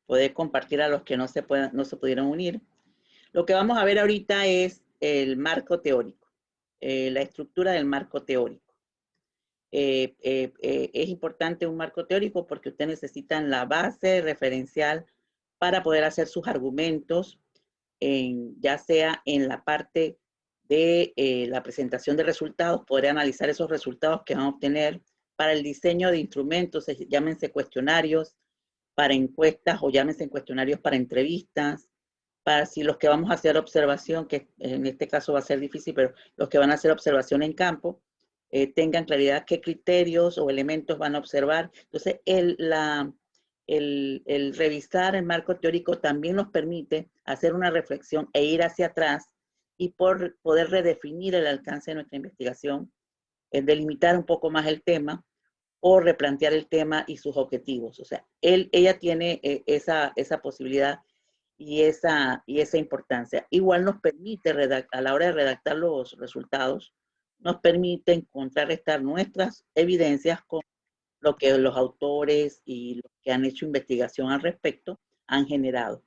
poder compartir a los que no se pudieron unir. Lo que vamos a ver ahorita es el marco teórico, la estructura del marco teórico. Es importante un marco teórico porque ustedes necesitan la base referencial para poder hacer sus argumentos, ya sea en la parte de la presentación de resultados, poder analizar esos resultados que van a obtener para el diseño de instrumentos, llámense cuestionarios para encuestas o llámense cuestionarios para entrevistas, para si los que vamos a hacer observación, que en este caso va a ser difícil, pero los que van a hacer observación en campo, tengan claridad qué criterios o elementos van a observar. Entonces, el revisar el marco teórico también nos permite hacer una reflexión e ir hacia atrás y poder redefinir el alcance de nuestra investigación, delimitar un poco más el tema o replantear el tema y sus objetivos. O sea, ella tiene esa posibilidad y esa importancia. Igual nos permite, a la hora de redactar los resultados, nos permite contrarrestar nuestras evidencias con lo que los autores y los que han hecho investigación al respecto han generado.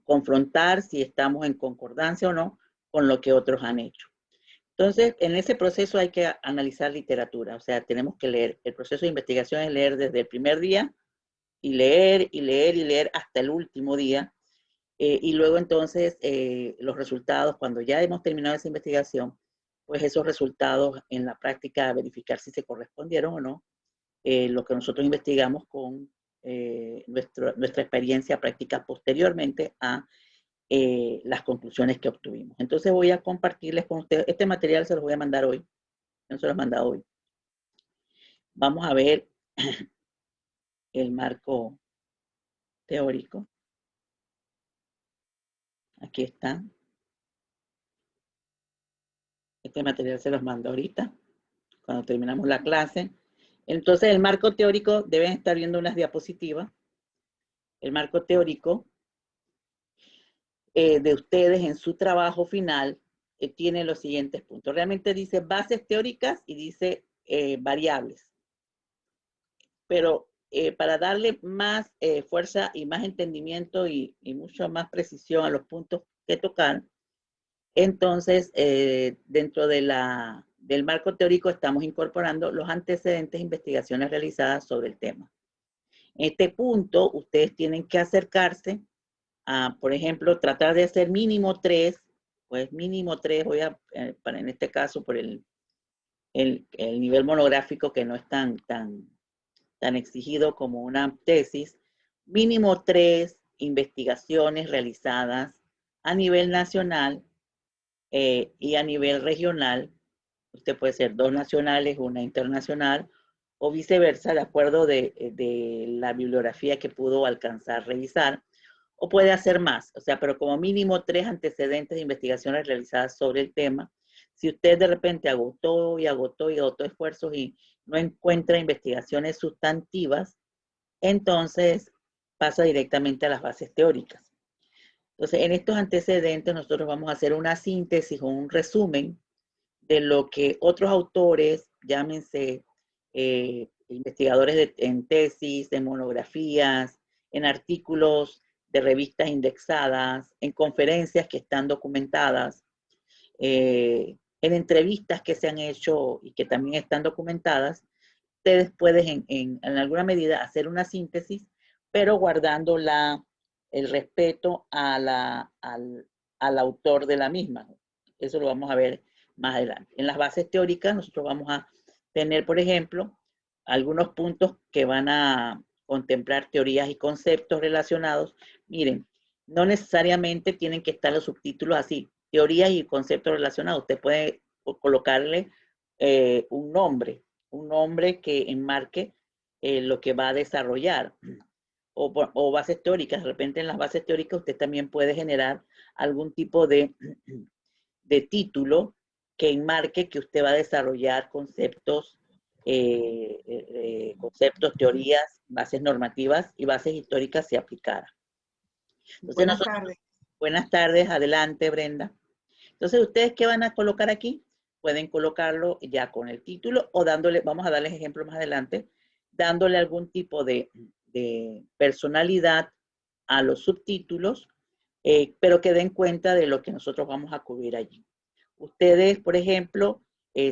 Confrontar si estamos en concordancia o no con lo que otros han hecho. Entonces, en ese proceso hay que analizar literatura, o sea, tenemos que leer. El proceso de investigación es leer desde el primer día y leer y leer y leer hasta el último día. Y luego entonces los resultados, cuando ya hemos terminado esa investigación, pues esos resultados en la práctica verificar si se correspondieron o no, lo que nosotros investigamos con nuestra experiencia práctica posteriormente a las conclusiones que obtuvimos. Entonces voy a compartirles con ustedes, este material se los voy a mandar hoy, no se los he mandado hoy. Vamos a ver el marco teórico. Aquí está. Este material se los mando ahorita, cuando terminamos la clase. Entonces, el marco teórico, deben estar viendo unas diapositivas. El marco teórico de ustedes en su trabajo final tiene los siguientes puntos. Realmente dice bases teóricas y dice variables. Pero para darle más fuerza y más entendimiento y mucho más precisión a los puntos que tocar, entonces dentro del marco teórico estamos incorporando los antecedentes e investigaciones realizadas sobre el tema. En este punto, ustedes tienen que acercarse a, por ejemplo, tratar de hacer mínimo 3, pues mínimo 3, voy a, en este caso, por el nivel monográfico que no es tan exigido como una tesis, mínimo 3 investigaciones realizadas a nivel nacional y a nivel regional. Usted puede ser 2 nacionales, una internacional, o viceversa, de acuerdo de la bibliografía que pudo alcanzar revisar, o puede hacer más, o sea, pero como mínimo 3 antecedentes de investigaciones realizadas sobre el tema. Si usted de repente agotó esfuerzos y no encuentra investigaciones sustantivas, entonces pasa directamente a las bases teóricas. Entonces, en estos antecedentes nosotros vamos a hacer una síntesis o un resumen de lo que otros autores, llámense investigadores en tesis, en monografías, en artículos de revistas indexadas, en conferencias que están documentadas, en entrevistas que se han hecho y que también están documentadas, ustedes pueden en alguna medida hacer una síntesis, pero guardando el respeto al autor de la misma. Eso lo vamos a ver más adelante. En las bases teóricas nosotros vamos a tener, por ejemplo, algunos puntos que van a contemplar teorías y conceptos relacionados. Miren, no necesariamente tienen que estar los subtítulos así, teorías y conceptos relacionados. Usted puede colocarle un nombre que enmarque lo que va a desarrollar. O bases teóricas. De repente en las bases teóricas usted también puede generar algún tipo de título que enmarque que usted va a desarrollar conceptos, teorías, bases normativas y bases históricas si aplicara. Entonces buenas tardes, adelante Brenda. Entonces, ¿ustedes qué van a colocar aquí? Pueden colocarlo ya con el título o dándole, vamos a darles ejemplo más adelante, dándole algún tipo de personalidad a los subtítulos, pero que den cuenta de lo que nosotros vamos a cubrir allí. Ustedes, por ejemplo,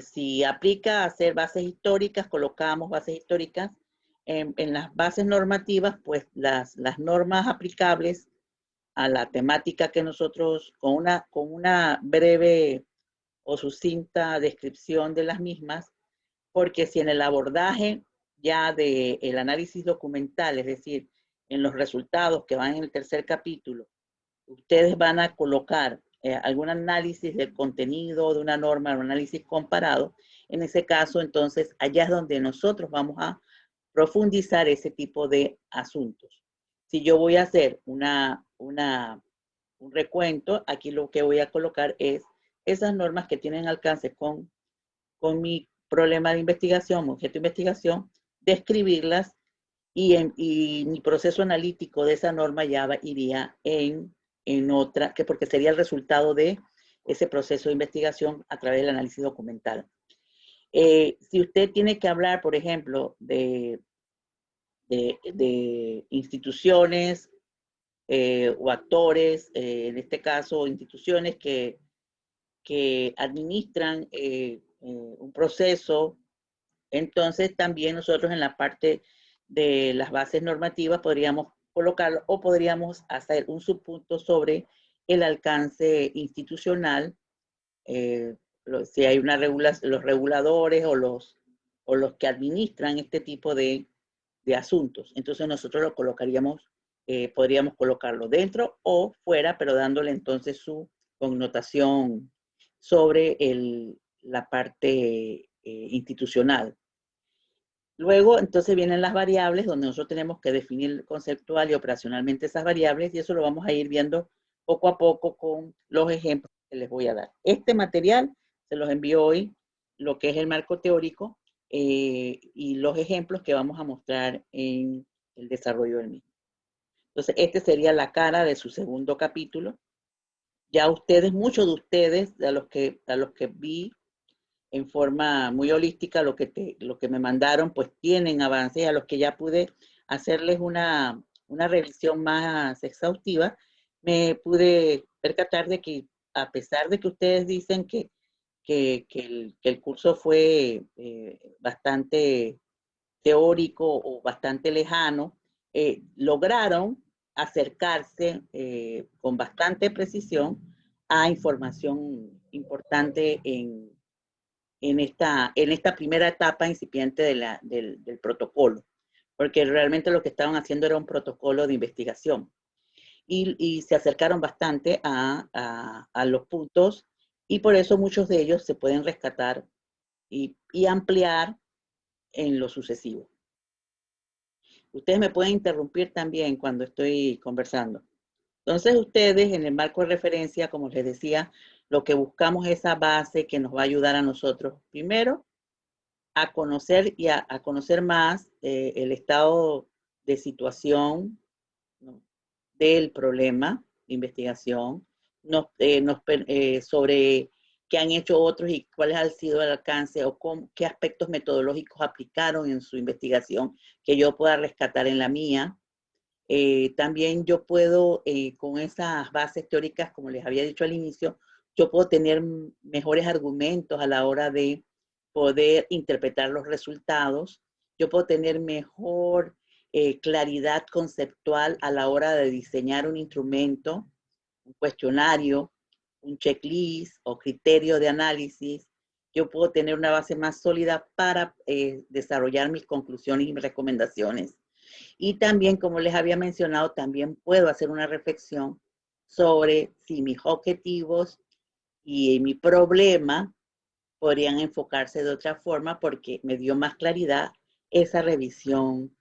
si aplica a hacer bases históricas, colocamos bases históricas. En las bases normativas, pues las normas aplicables a la temática que nosotros, con una breve o sucinta descripción de las mismas, porque si en el abordaje ya del análisis documental, es decir, en los resultados que van en el tercer capítulo, ustedes van a colocar algún análisis del contenido de una norma, un análisis comparado, en ese caso, entonces, allá es donde nosotros vamos a profundizar ese tipo de asuntos. Si yo voy a hacer un recuento, aquí lo que voy a colocar es esas normas que tienen alcance con mi problema de investigación, mi objeto de investigación, describirlas y mi proceso analítico de esa norma ya iría en otra, porque sería el resultado de ese proceso de investigación a través del análisis documental. Si usted tiene que hablar, por ejemplo, de instituciones o actores, en este caso instituciones que administran un proceso, entonces también nosotros en la parte de las bases normativas podríamos colocarlo o podríamos hacer un subpunto sobre el alcance institucional, si hay los reguladores o los que administran este tipo de asuntos. Entonces nosotros lo colocaríamos, podríamos colocarlo dentro o fuera, pero dándole entonces su connotación sobre la parte institucional. Luego, entonces vienen las variables, donde nosotros tenemos que definir conceptual y operacionalmente esas variables, y eso lo vamos a ir viendo poco a poco con los ejemplos que les voy a dar. Este material se los envío hoy, lo que es el marco teórico y los ejemplos que vamos a mostrar en el desarrollo del mismo. Entonces, este sería la cara de su segundo capítulo. Ya ustedes, muchos de ustedes, a los que vi en forma muy holística lo que me mandaron, pues tienen avances, a los que ya pude hacerles una revisión más exhaustiva, me pude percatar de que a pesar de que ustedes dicen que el curso fue bastante teórico o bastante lejano, lograron acercarse con bastante precisión a información importante en esta primera etapa incipiente del protocolo, porque realmente lo que estaban haciendo era un protocolo de investigación y se acercaron bastante a los puntos y por eso muchos de ellos se pueden rescatar y ampliar en lo sucesivo. Ustedes me pueden interrumpir también cuando estoy conversando. Entonces ustedes en el marco de referencia, como les decía, lo que buscamos es esa base que nos va a ayudar a nosotros, primero, a conocer y a conocer más el estado de situación, ¿no?, del problema de investigación, sobre qué han hecho otros y cuál ha sido el alcance o qué aspectos metodológicos aplicaron en su investigación que yo pueda rescatar en la mía. También yo puedo, con esas bases teóricas, como les había dicho al inicio, yo puedo tener mejores argumentos a la hora de poder interpretar los resultados. Yo puedo tener mejor claridad conceptual a la hora de diseñar un instrumento, un cuestionario, un checklist o criterio de análisis. Yo puedo tener una base más sólida para desarrollar mis conclusiones y mis recomendaciones. Y también, como les había mencionado, también puedo hacer una reflexión sobre si mis objetivos y mi problema podrían enfocarse de otra forma porque me dio más claridad esa revisión,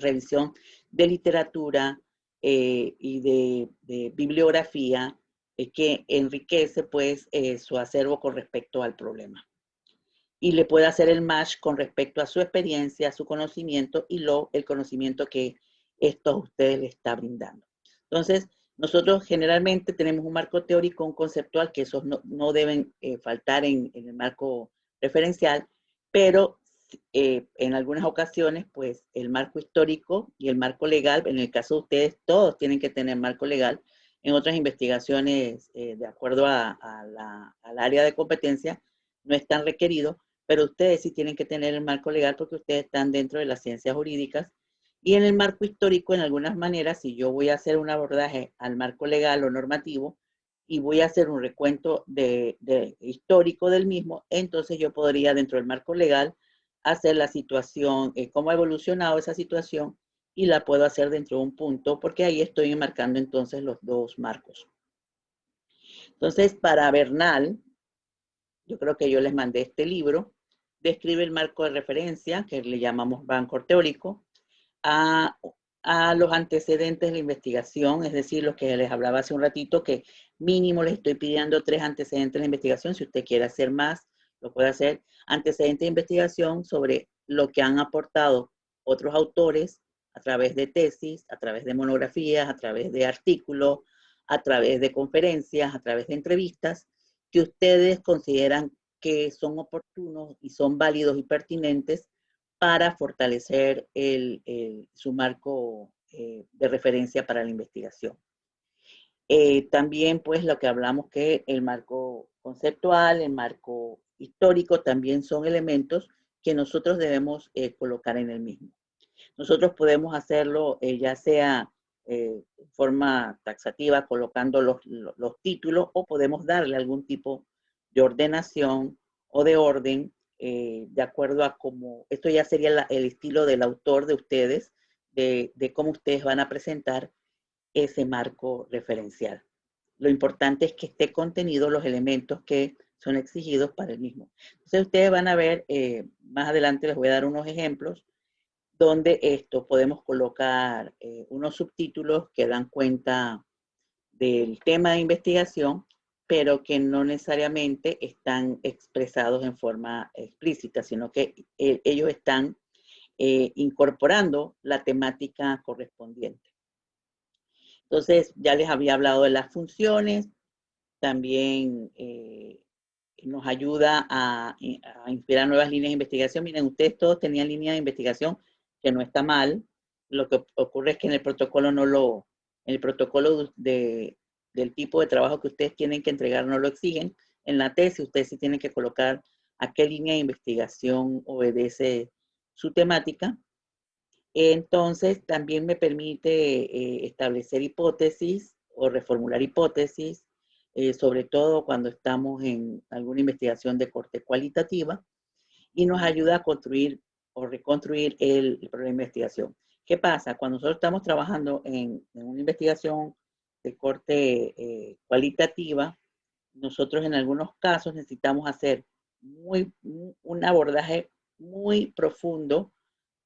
revisión de literatura y de bibliografía que enriquece pues su acervo con respecto al problema. Y le puede hacer el match con respecto a su experiencia, su conocimiento y el conocimiento que esto a ustedes le está brindando. Entonces, nosotros generalmente tenemos un marco teórico, un conceptual, que esos no deben faltar en el marco referencial, pero en algunas ocasiones, pues el marco histórico y el marco legal, en el caso de ustedes, todos tienen que tener marco legal. En otras investigaciones, de acuerdo al área de competencia, no están requeridos, pero ustedes sí tienen que tener el marco legal porque ustedes están dentro de las ciencias jurídicas. Y en el marco histórico, en algunas maneras, si yo voy a hacer un abordaje al marco legal o normativo y voy a hacer un recuento histórico del mismo, entonces yo podría, dentro del marco legal, hacer la situación, cómo ha evolucionado esa situación, y la puedo hacer dentro de un punto, porque ahí estoy enmarcando entonces los dos marcos. Entonces, para Bernal, yo creo que yo les mandé este libro, describe el marco de referencia, que le llamamos banco teórico, a los antecedentes de la investigación, es decir, los que les hablaba hace un ratito, que mínimo les estoy pidiendo 3 antecedentes de la investigación. Si usted quiere hacer más, lo puede hacer. Antecedentes de investigación sobre lo que han aportado otros autores a través de tesis, a través de monografías, a través de artículos, a través de conferencias, a través de entrevistas, que ustedes consideran que son oportunos y son válidos y pertinentes para fortalecer su marco de referencia para la investigación. También, pues, lo que hablamos que el marco conceptual, el marco histórico, también son elementos que nosotros debemos colocar en el mismo. Nosotros podemos hacerlo ya sea de forma taxativa, colocando los títulos, o podemos darle algún tipo de ordenación o de orden de acuerdo a cómo, esto ya sería el estilo del autor de ustedes, de cómo ustedes van a presentar ese marco referencial. Lo importante es que esté contenido los elementos que son exigidos para el mismo. Entonces ustedes van a ver, más adelante les voy a dar unos ejemplos, donde esto podemos colocar unos subtítulos que dan cuenta del tema de investigación, pero que no necesariamente están expresados en forma explícita, sino que ellos están incorporando la temática correspondiente. Entonces, ya les había hablado de las funciones, también nos ayuda a inspirar nuevas líneas de investigación. Miren, ustedes todos tenían líneas de investigación, que no está mal. Lo que ocurre es que en el protocolo en el protocolo del tipo de trabajo que ustedes tienen que entregar no lo exigen. En la tesis ustedes sí tienen que colocar a qué línea de investigación obedece su temática. Entonces, también me permite establecer hipótesis o reformular hipótesis, sobre todo cuando estamos en alguna investigación de corte cualitativa, y nos ayuda a construir o reconstruir el problema de investigación. ¿Qué pasa? Cuando nosotros estamos trabajando en una investigación de corte cualitativa, nosotros en algunos casos necesitamos hacer un abordaje muy profundo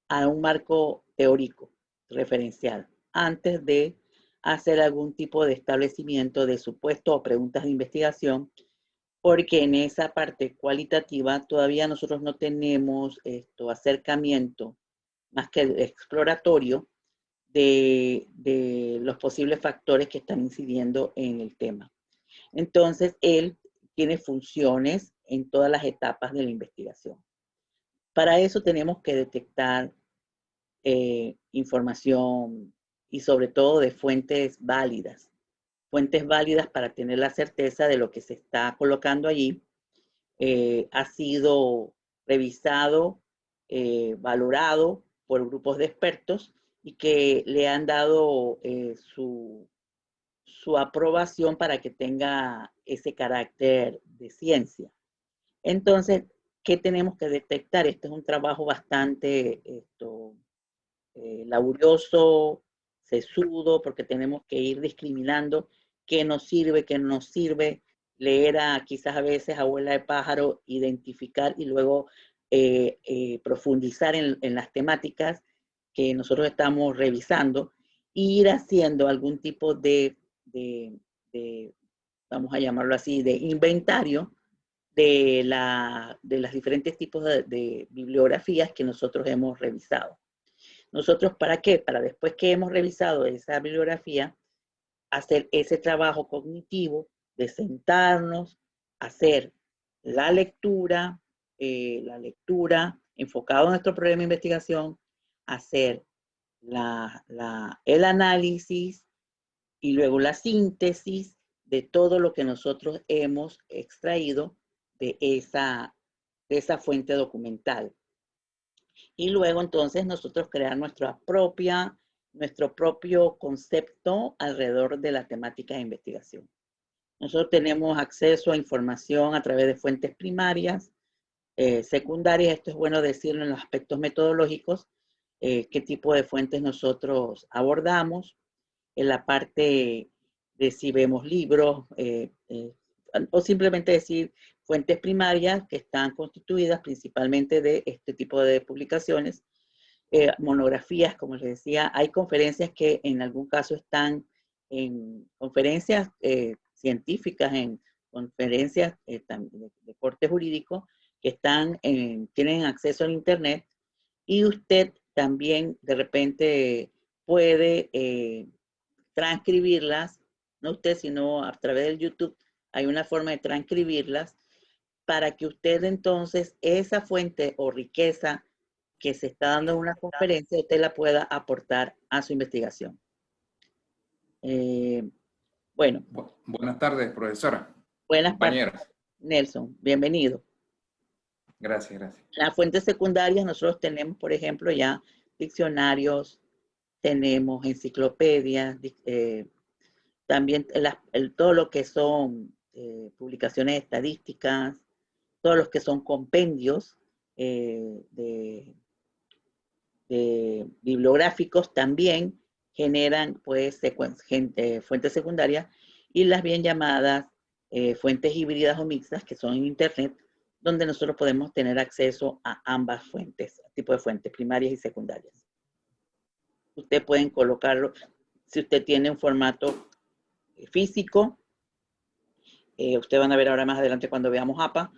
a un marco teórico referencial antes de hacer algún tipo de establecimiento de supuestos o preguntas de investigación, porque en esa parte cualitativa todavía nosotros no tenemos acercamiento más que el exploratorio de los posibles factores que están incidiendo en el tema. Entonces, él tiene funciones en todas las etapas de la investigación. Para eso tenemos que detectar información y sobre todo de fuentes válidas para tener la certeza de lo que se está colocando allí ha sido revisado, valorado por grupos de expertos y que le han dado su aprobación para que tenga ese carácter de ciencia. Entonces, ¿qué tenemos que detectar? Este es un trabajo bastante laborioso, sesudo, porque tenemos que ir discriminando qué nos sirve, qué no nos sirve, leer quizás a veces abuela de pájaro, identificar y luego profundizar en las temáticas que nosotros estamos revisando, e ir haciendo algún tipo de, vamos a llamarlo así, de inventario de las diferentes tipos de bibliografías que nosotros hemos revisado. Nosotros, ¿para qué? Para después que hemos revisado esa bibliografía, hacer ese trabajo cognitivo de sentarnos, hacer la lectura enfocado en nuestro problema de investigación, hacer el análisis y luego la síntesis de todo lo que nosotros hemos extraído de esa fuente documental. Y luego entonces nosotros crear nuestro propio concepto alrededor de la temática de investigación. Nosotros tenemos acceso a información a través de fuentes primarias, secundarias. Esto es bueno decirlo en los aspectos metodológicos, qué tipo de fuentes nosotros abordamos, en la parte de si vemos libros, o simplemente decir fuentes primarias que están constituidas principalmente de este tipo de publicaciones, monografías, como les decía. Hay conferencias que en algún caso están en conferencias científicas, en conferencias de corte jurídico, que tienen acceso al internet, y usted también de repente puede transcribirlas, no usted, sino a través del YouTube, hay una forma de transcribirlas para que usted entonces esa fuente o riqueza que se está dando en una conferencia, usted la pueda aportar a su investigación. Bueno. Buenas tardes, profesora. Buenas tardes, Nelson. Bienvenido. Gracias, gracias. Las fuentes secundarias, nosotros tenemos, por ejemplo, ya diccionarios, tenemos enciclopedias, también todo lo que son publicaciones estadísticas, todos los que son compendios de bibliográficos también generan pues fuentes secundarias, y las bien llamadas fuentes híbridas o mixtas, que son en internet, donde nosotros podemos tener acceso a ambas fuentes, tipo de fuentes primarias y secundarias. Usted pueden colocarlo, si usted tiene un formato físico, ustedes van a ver ahora más adelante cuando veamos APA,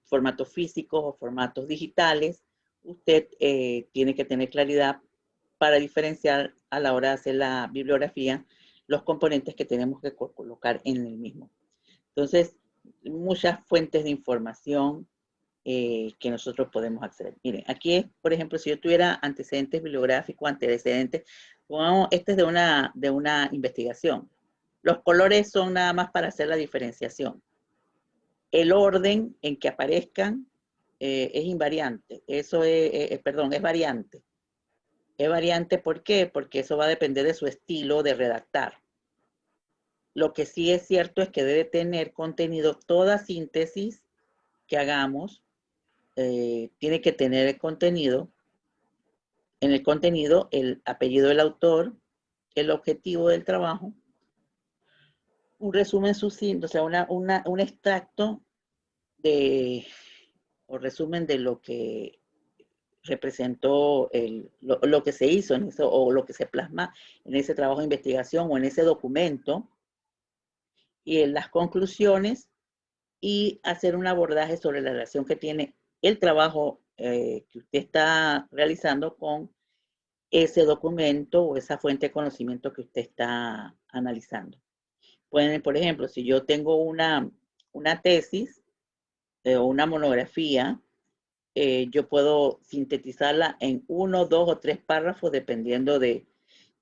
formatos físicos o formatos digitales. Usted tiene que tener claridad para diferenciar a la hora de hacer la bibliografía los componentes que tenemos que colocar en el mismo. Entonces, muchas fuentes de información que nosotros podemos acceder. Miren, aquí es, por ejemplo, si yo tuviera antecedentes bibliográficos, pongamos, este es de una investigación. Los colores son nada más para hacer la diferenciación. El orden en que aparezcan es invariante. Eso es variante. Es variante, ¿por qué? Porque eso va a depender de su estilo de redactar. Lo que sí es cierto es que debe tener contenido, toda síntesis que hagamos, tiene que tener el contenido, en el contenido el apellido del autor, el objetivo del trabajo, un resumen sucinto, o sea, un extracto o resumen de lo que representó lo que se hizo en eso, o lo que se plasma en ese trabajo de investigación o en ese documento, y en las conclusiones, y hacer un abordaje sobre la relación que tiene el trabajo que usted está realizando con ese documento o esa fuente de conocimiento que usted está analizando. Pueden, por ejemplo, si yo tengo una tesis o una monografía, yo puedo sintetizarla en 1, 2 o 3 párrafos dependiendo de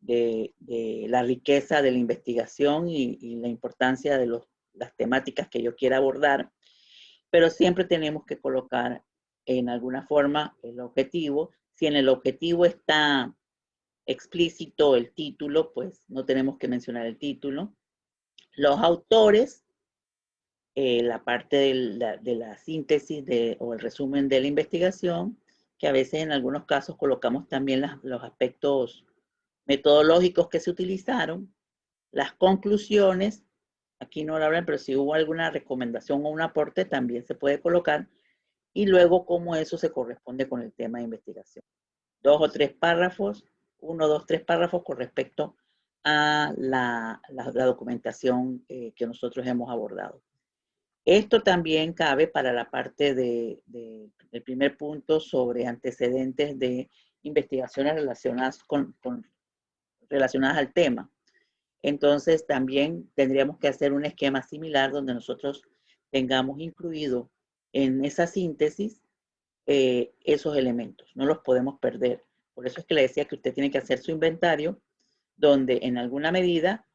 la riqueza de la investigación y la importancia de las temáticas que yo quiera abordar, pero siempre tenemos que colocar en alguna forma el objetivo. Si en el objetivo está explícito el título, pues no tenemos que mencionar el título. Los autores, la parte de la síntesis o el resumen de la investigación, que a veces en algunos casos colocamos también los aspectos metodológicos que se utilizaron, las conclusiones, aquí no lo hablan, pero si hubo alguna recomendación o un aporte también se puede colocar, y luego cómo eso se corresponde con el tema de investigación. 2 o 3 párrafos, 1, 2, 3 párrafos con respecto a la documentación que nosotros hemos abordado. Esto también cabe para la parte del primer punto sobre antecedentes de investigaciones relacionadas al tema. Entonces también tendríamos que hacer un esquema similar donde nosotros tengamos incluido en esa síntesis esos elementos, no los podemos perder. Por eso es que le decía que usted tiene que hacer su inventario, donde en alguna medida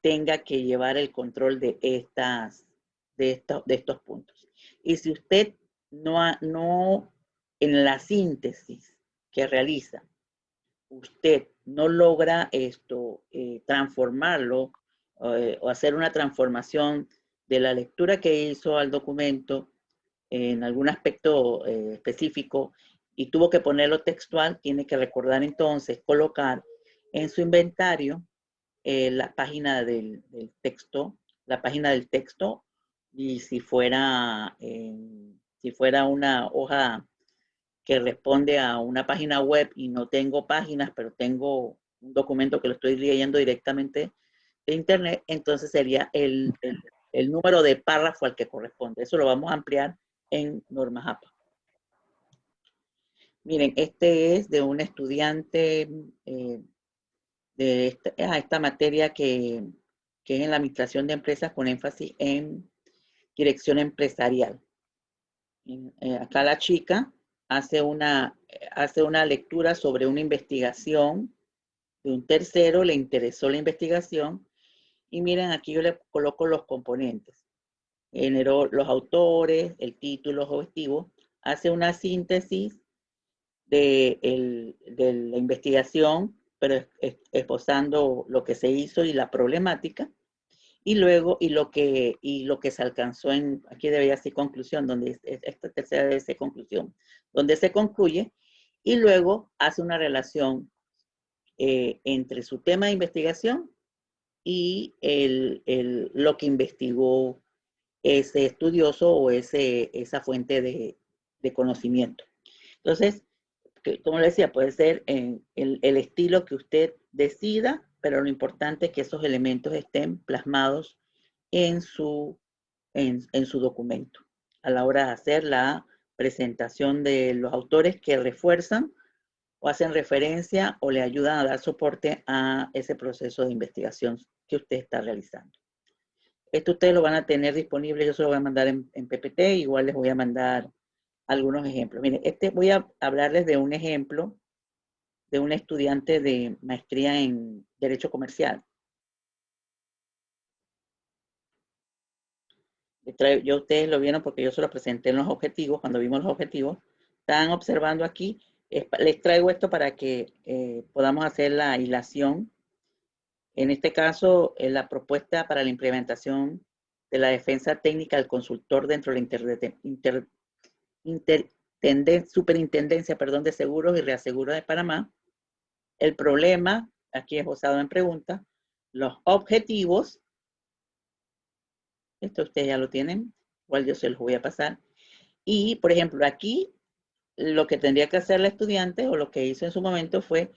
tenga que llevar el control de estos puntos. Y si usted no en la síntesis que realiza, usted no logra transformarlo o hacer una transformación de la lectura que hizo al documento en algún aspecto específico y tuvo que ponerlo textual, tiene que recordar entonces colocar en su inventario la página del texto, y si fuera una hoja que responde a una página web y no tengo páginas, pero tengo un documento que lo estoy leyendo directamente de internet, entonces sería el número de párrafo al que corresponde. Eso lo vamos a ampliar en Normas APA. Miren, este es de un estudiante de esta materia que es en la administración de empresas con énfasis en dirección empresarial. Acá la chica hace una lectura sobre una investigación de un tercero, le interesó la investigación y miren, aquí yo le coloco los componentes. Generó los autores, el título, objetivo, hace una síntesis de la investigación, pero esbozando lo que se hizo y la problemática. Y luego, lo que se alcanzó aquí debería ser conclusión, donde esta tercera debe ser conclusión, donde se concluye, y luego hace una relación entre su tema de investigación y lo que investigó ese estudioso o esa fuente de conocimiento. Entonces, como le decía, puede ser en el estilo que usted decida, pero lo importante es que esos elementos estén plasmados en su documento a la hora de hacer la presentación de los autores que refuerzan o hacen referencia o le ayudan a dar soporte a ese proceso de investigación que usted está realizando. Esto ustedes lo van a tener disponible, yo se lo voy a mandar en PPT, igual les voy a mandar algunos ejemplos. Miren, voy a hablarles de un ejemplo de un estudiante de maestría en Derecho Comercial. Yo ustedes lo vieron porque yo se lo presenté en los objetivos, cuando vimos los objetivos. Están observando aquí, les traigo esto para que podamos hacer la hilación. En este caso, la propuesta para la implementación de la defensa técnica del consultor dentro de la Superintendencia de Seguros y Reaseguros de Panamá. El problema, aquí esbozado en pregunta, los objetivos, esto ustedes ya lo tienen, igual yo se los voy a pasar. Y, por ejemplo, aquí lo que tendría que hacer la estudiante o lo que hizo en su momento fue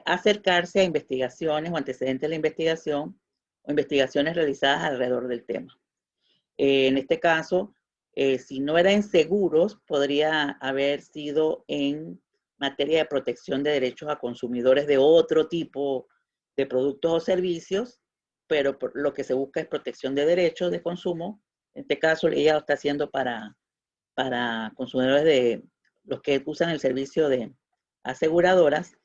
acercarse a investigaciones o antecedentes de la investigación o investigaciones realizadas alrededor del tema. En este caso, si no era en seguros, podría haber sido en materia de protección de derechos a consumidores de otro tipo de productos o servicios, pero lo que se busca es protección de derechos de consumo. En este caso, ella lo está haciendo para consumidores de los que usan el servicio de aseguradoras.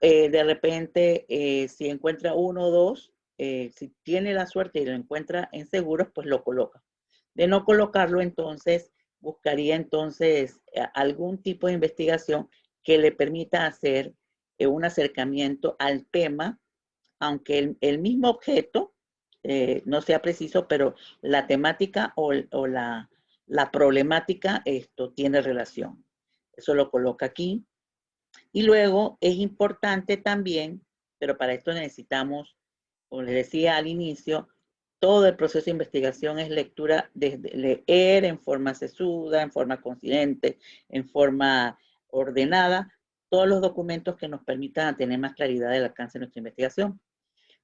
De repente, si encuentra uno o dos, si tiene la suerte y lo encuentra en seguros, pues lo coloca. De no colocarlo, entonces, buscaría entonces algún tipo de investigación que le permita hacer un acercamiento al tema, aunque el mismo objeto no sea preciso, pero la temática o la problemática tiene relación. Eso lo coloca aquí. Y luego es importante también, pero para esto necesitamos, como les decía al inicio, todo el proceso de investigación es lectura, desde leer en forma sesuda, en forma consciente, en forma ordenada, todos los documentos que nos permitan tener más claridad del alcance de nuestra investigación.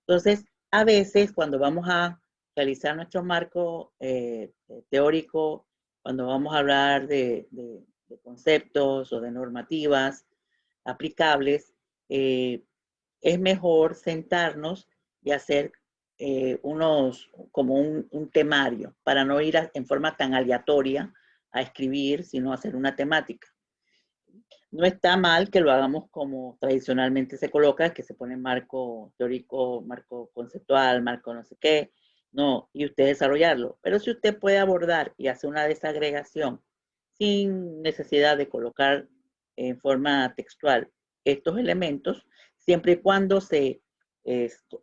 Entonces, a veces cuando vamos a realizar nuestro marco teórico, cuando vamos a hablar de conceptos o de normativas aplicables, es mejor sentarnos y hacer como un temario para no ir en forma tan aleatoria a escribir, sino a hacer una temática. No está mal que lo hagamos como tradicionalmente se coloca, que se pone marco teórico, marco conceptual, marco no sé qué, no, y usted desarrollarlo. Pero si usted puede abordar y hacer una desagregación sin necesidad de colocar en forma textual estos elementos, siempre y cuando se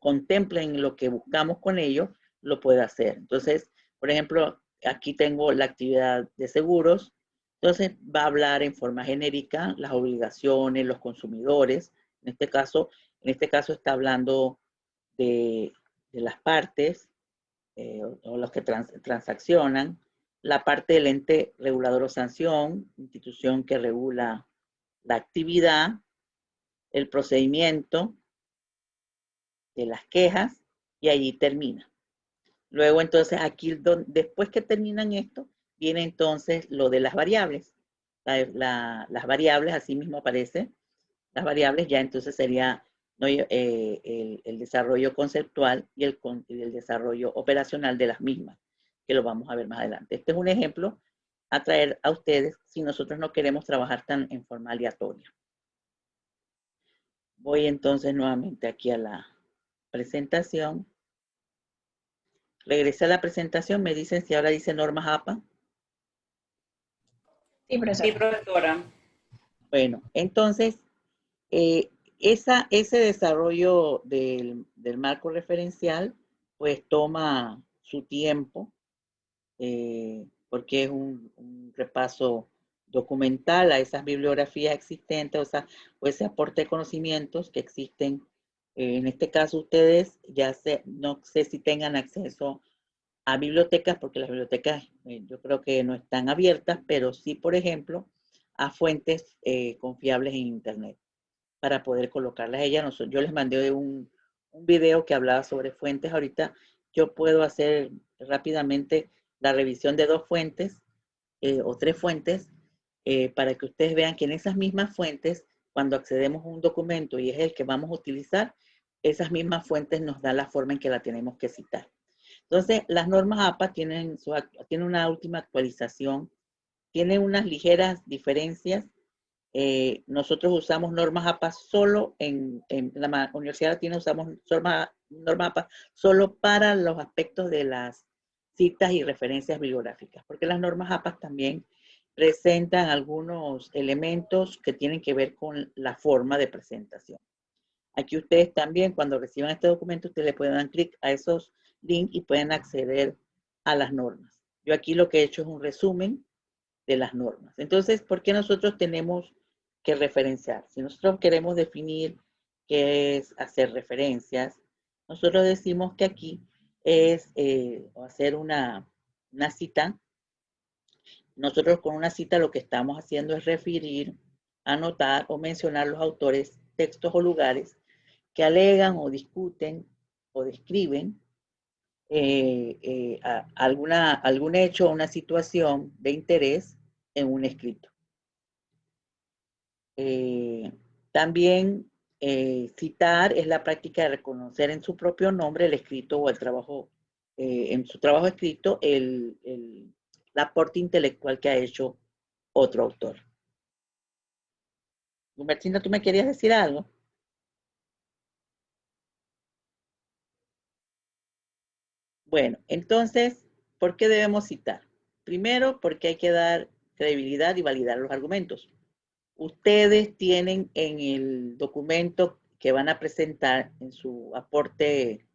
contemplen lo que buscamos con ello, lo puede hacer. Entonces, por ejemplo, aquí tengo la actividad de seguros. Entonces va a hablar en forma genérica las obligaciones, los consumidores. En este caso está hablando de las partes o los que transaccionan, la parte del ente regulador o sanción, institución que regula la actividad, el procedimiento de las quejas, y allí termina. Luego entonces aquí, después que terminan esto, viene entonces lo de las variables. Las variables, así mismo aparece, las variables ya entonces sería, ¿no? El desarrollo conceptual y el desarrollo operacional de las mismas, que lo vamos a ver más adelante. Este es un ejemplo a traer a ustedes si nosotros no queremos trabajar tan en forma aleatoria. Voy entonces nuevamente aquí a la presentación. Regresé a la presentación, me dicen si ahora dice normas APA. Sí, profesora. Sí, profesora. Bueno, entonces, ese desarrollo del marco referencial, pues toma su tiempo, porque es un repaso documental a esas bibliografías existentes, o ese aporte de conocimientos que existen. En este caso, ustedes no sé si tengan acceso a bibliotecas, porque las bibliotecas yo creo que no están abiertas, pero sí, por ejemplo, a fuentes confiables en Internet para poder colocarlas. Yo les mandé un video que hablaba sobre fuentes. Ahorita yo puedo hacer rápidamente la revisión de 2 fuentes o 3 fuentes para que ustedes vean que en esas mismas fuentes, cuando accedemos a un documento y es el que vamos a utilizar, esas mismas fuentes nos dan la forma en que la tenemos que citar. Entonces, las normas APA tienen una última actualización, tienen unas ligeras diferencias. Nosotros usamos normas APA solo en la Universidad Latina, usamos normas APA solo para los aspectos de las citas y referencias bibliográficas, porque las normas APA también presentan algunos elementos que tienen que ver con la forma de presentación. Aquí ustedes también, cuando reciban este documento, ustedes le pueden dar clic a esos links y pueden acceder a las normas. Yo aquí lo que he hecho es un resumen de las normas. Entonces, ¿por qué nosotros tenemos que referenciar? Si nosotros queremos definir qué es hacer referencias, nosotros decimos que aquí es hacer una cita. Nosotros con una cita lo que estamos haciendo es referir, anotar o mencionar los autores, textos o lugares que alegan o discuten o describen algún hecho o una situación de interés en un escrito. También citar es la práctica de reconocer en su propio nombre el escrito o el trabajo, en su trabajo escrito, el aporte intelectual que ha hecho otro autor. Martina, ¿tú me querías decir algo? Bueno, entonces, ¿por qué debemos citar? Primero, porque hay que dar credibilidad y validar los argumentos. Ustedes tienen en el documento que van a presentar, en su aporte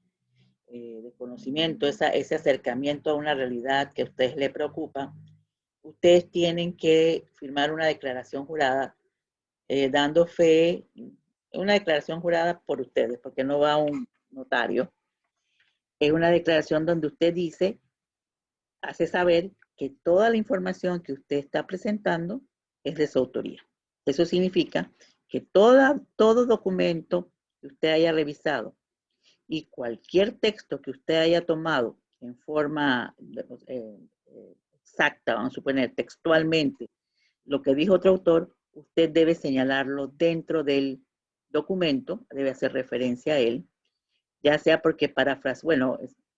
de conocimiento, ese acercamiento a una realidad que a ustedes les preocupa, ustedes tienen que firmar una declaración jurada dando fe, una declaración jurada por ustedes, porque no va un notario. Es una declaración donde usted hace saber que toda la información que usted está presentando es de su autoría. Eso significa que todo documento que usted haya revisado y cualquier texto que usted haya tomado en forma exacta, vamos a suponer textualmente, lo que dijo otro autor, usted debe señalarlo dentro del documento, debe hacer referencia a él, ya sea porque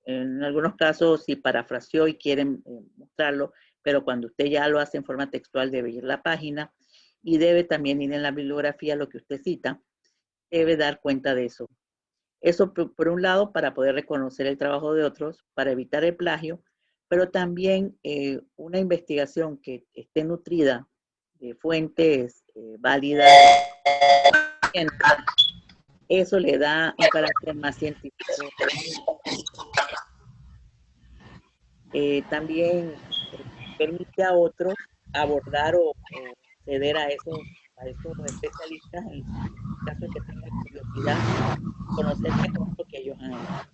en algunos casos si parafraseó y quieren mostrarlo, pero cuando usted ya lo hace en forma textual debe ir a la página y debe también ir en la bibliografía lo que usted cita, debe dar cuenta de eso. Eso por un lado para poder reconocer el trabajo de otros, para evitar el plagio, pero también una investigación que esté nutrida de fuentes válidas, eso le da un carácter más científico. También permite a otros abordar o ceder a esos especialistas en caso de que tengan curiosidad, conocer mejor lo que ellos han hecho.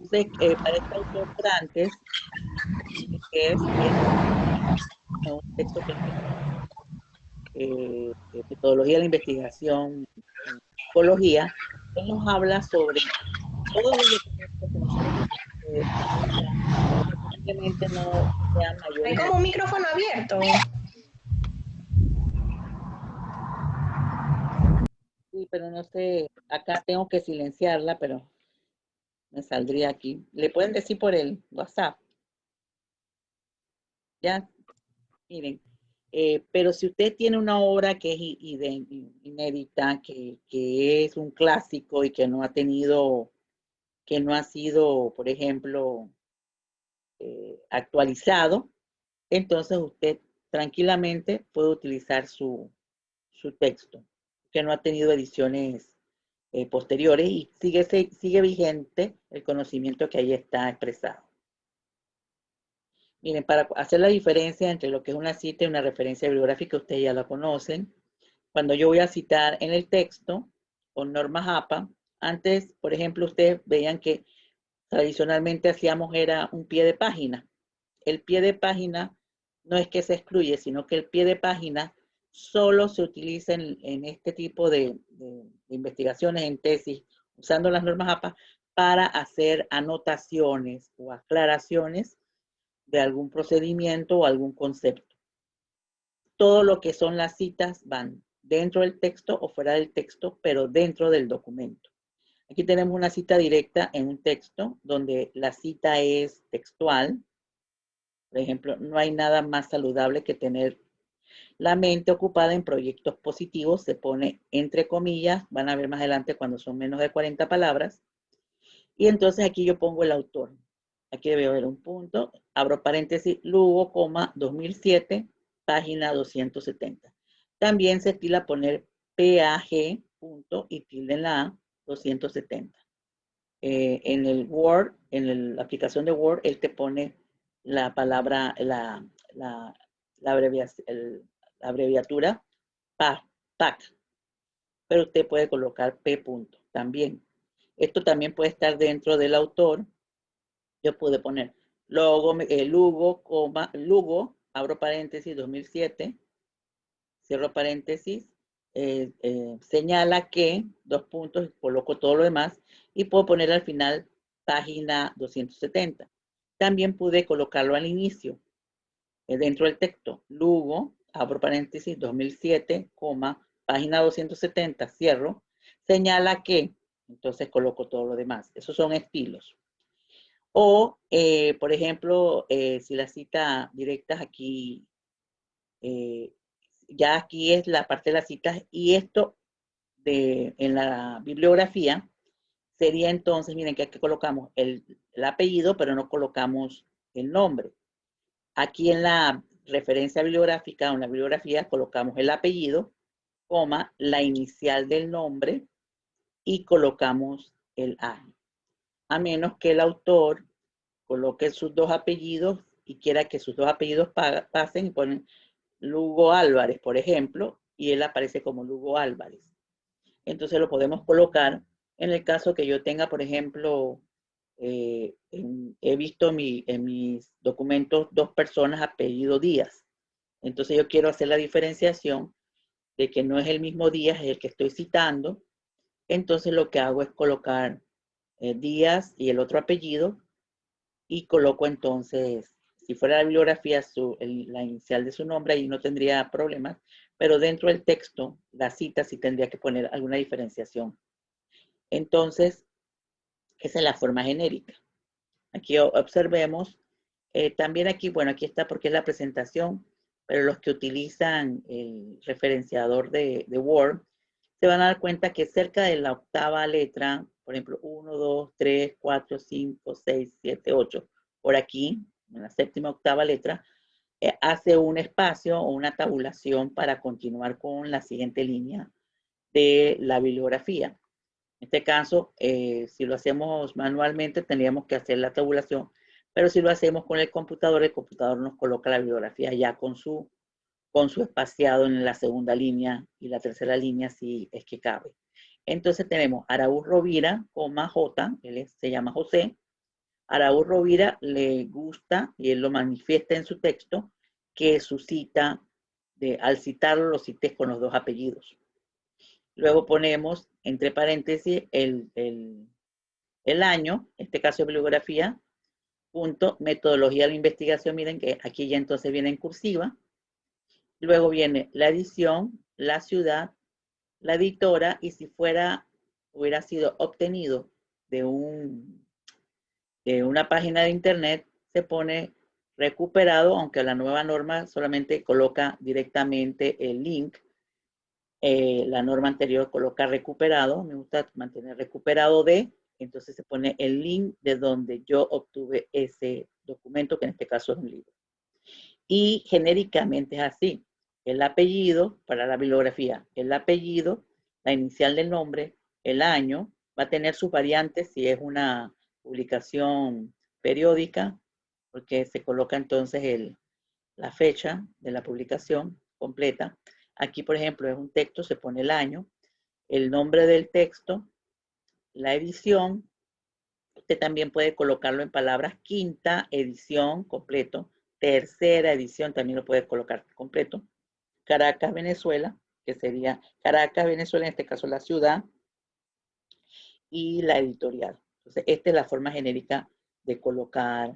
Entonces, para este autor Prantes, que es un texto que metodología de la investigación en psicología, él nos habla sobre todos los documentos que nosotros posiblemente no sean mayores. Hay como un micrófono abierto. Sí, pero no sé, acá tengo que silenciarla, pero me saldría aquí. Le pueden decir por el WhatsApp. Ya, miren. Pero si usted tiene una obra que es inédita, que es un clásico y que no ha tenido, que no ha sido, por ejemplo, actualizado, entonces usted tranquilamente puede utilizar su texto, que no ha tenido ediciones posteriores y sigue vigente el conocimiento que ahí está expresado. Miren, para hacer la diferencia entre lo que es una cita y una referencia bibliográfica, ustedes ya la conocen. Cuando yo voy a citar en el texto con normas APA, antes, por ejemplo, ustedes veían que tradicionalmente hacíamos era un pie de página. El pie de página no es que se excluye, sino que el pie de página solo se utiliza en este tipo de investigaciones, en tesis, usando las normas APA, para hacer anotaciones o aclaraciones de algún procedimiento o algún concepto. Todo lo que son las citas van dentro del texto o fuera del texto, pero dentro del documento. Aquí tenemos una cita directa en un texto donde la cita es textual. Por ejemplo, no hay nada más saludable que tener la mente ocupada en proyectos positivos. Se pone entre comillas, van a ver más adelante cuando son menos de 40 palabras. Y entonces aquí yo pongo el autor. Aquí debe haber un punto, abro paréntesis, Lugo, 2007, página 270. También se estila poner PAG, punto, y tilde en la A, 270. En el Word, en la aplicación de Word, él te pone la palabra, la abreviatura PAC, pero usted puede colocar P punto también. Esto también puede estar dentro del autor. Yo pude poner Lugo, abro paréntesis, 2007, cierro paréntesis, señala que, dos puntos, coloco todo lo demás y puedo poner al final página 270. También pude colocarlo al inicio, dentro del texto, Lugo, abro paréntesis, 2007, página 270, cierro, señala que, entonces coloco todo lo demás. Esos son estilos. O, por ejemplo, si la cita directa aquí, ya aquí es la parte de las citas y esto en la bibliografía sería entonces, miren que aquí colocamos el apellido, pero no colocamos el nombre. Aquí en la referencia bibliográfica o en la bibliografía colocamos el apellido, la inicial del nombre y colocamos el año. A menos que el autor coloque sus dos apellidos y quiera que sus dos apellidos pasen y ponen Lugo Álvarez, por ejemplo, y él aparece como Lugo Álvarez. Entonces lo podemos colocar en el caso que yo tenga, por ejemplo, he visto en mis documentos dos personas apellido Díaz. Entonces yo quiero hacer la diferenciación de que no es el mismo Díaz el que estoy citando. Entonces lo que hago es colocar Díaz y el otro apellido y coloco entonces, si fuera la bibliografía, la inicial de su nombre, ahí no tendría problemas, pero dentro del texto, la cita sí tendría que poner alguna diferenciación. Entonces, esa es la forma genérica. Aquí observemos También aquí, bueno, aquí está porque es la presentación, pero los que utilizan el referenciador de Word se van a dar cuenta que cerca de la octava letra, por ejemplo, 1, 2, 3, 4, 5, 6, 7, 8, por aquí, en la séptima octava letra, hace un espacio o una tabulación para continuar con la siguiente línea de la bibliografía. En este caso, si lo hacemos manualmente, tendríamos que hacer la tabulación, pero si lo hacemos con el computador nos coloca la bibliografía ya con su espaciado en la segunda línea y la tercera línea si es que cabe. Entonces tenemos Araúz Rovira, J, él se llama José. Araúz Rovira le gusta, y él lo manifiesta en su texto, que su cita, al citarlo, lo cites con los dos apellidos. Luego ponemos, entre paréntesis, el año, en este caso de bibliografía, punto, metodología de la investigación, miren que aquí ya entonces viene en cursiva. Luego viene la edición, la ciudad, la editora, y si hubiera sido obtenido de una página de internet, se pone recuperado, aunque la nueva norma solamente coloca directamente el link. La norma anterior coloca recuperado, me gusta mantener recuperado de, entonces se pone el link de donde yo obtuve ese documento, que en este caso es un libro. Y genéricamente es así. El apellido, para la bibliografía, el apellido, la inicial del nombre, el año, va a tener sus variantes si es una publicación periódica, porque se coloca entonces la fecha de la publicación completa. Aquí, por ejemplo, es un texto, se pone el año, el nombre del texto, la edición. Usted también puede colocarlo en palabras quinta edición completo, tercera edición también lo puede colocar completo. Caracas, Venezuela, que sería Caracas, Venezuela, en este caso la ciudad, y la editorial. Entonces, esta es la forma genérica de colocar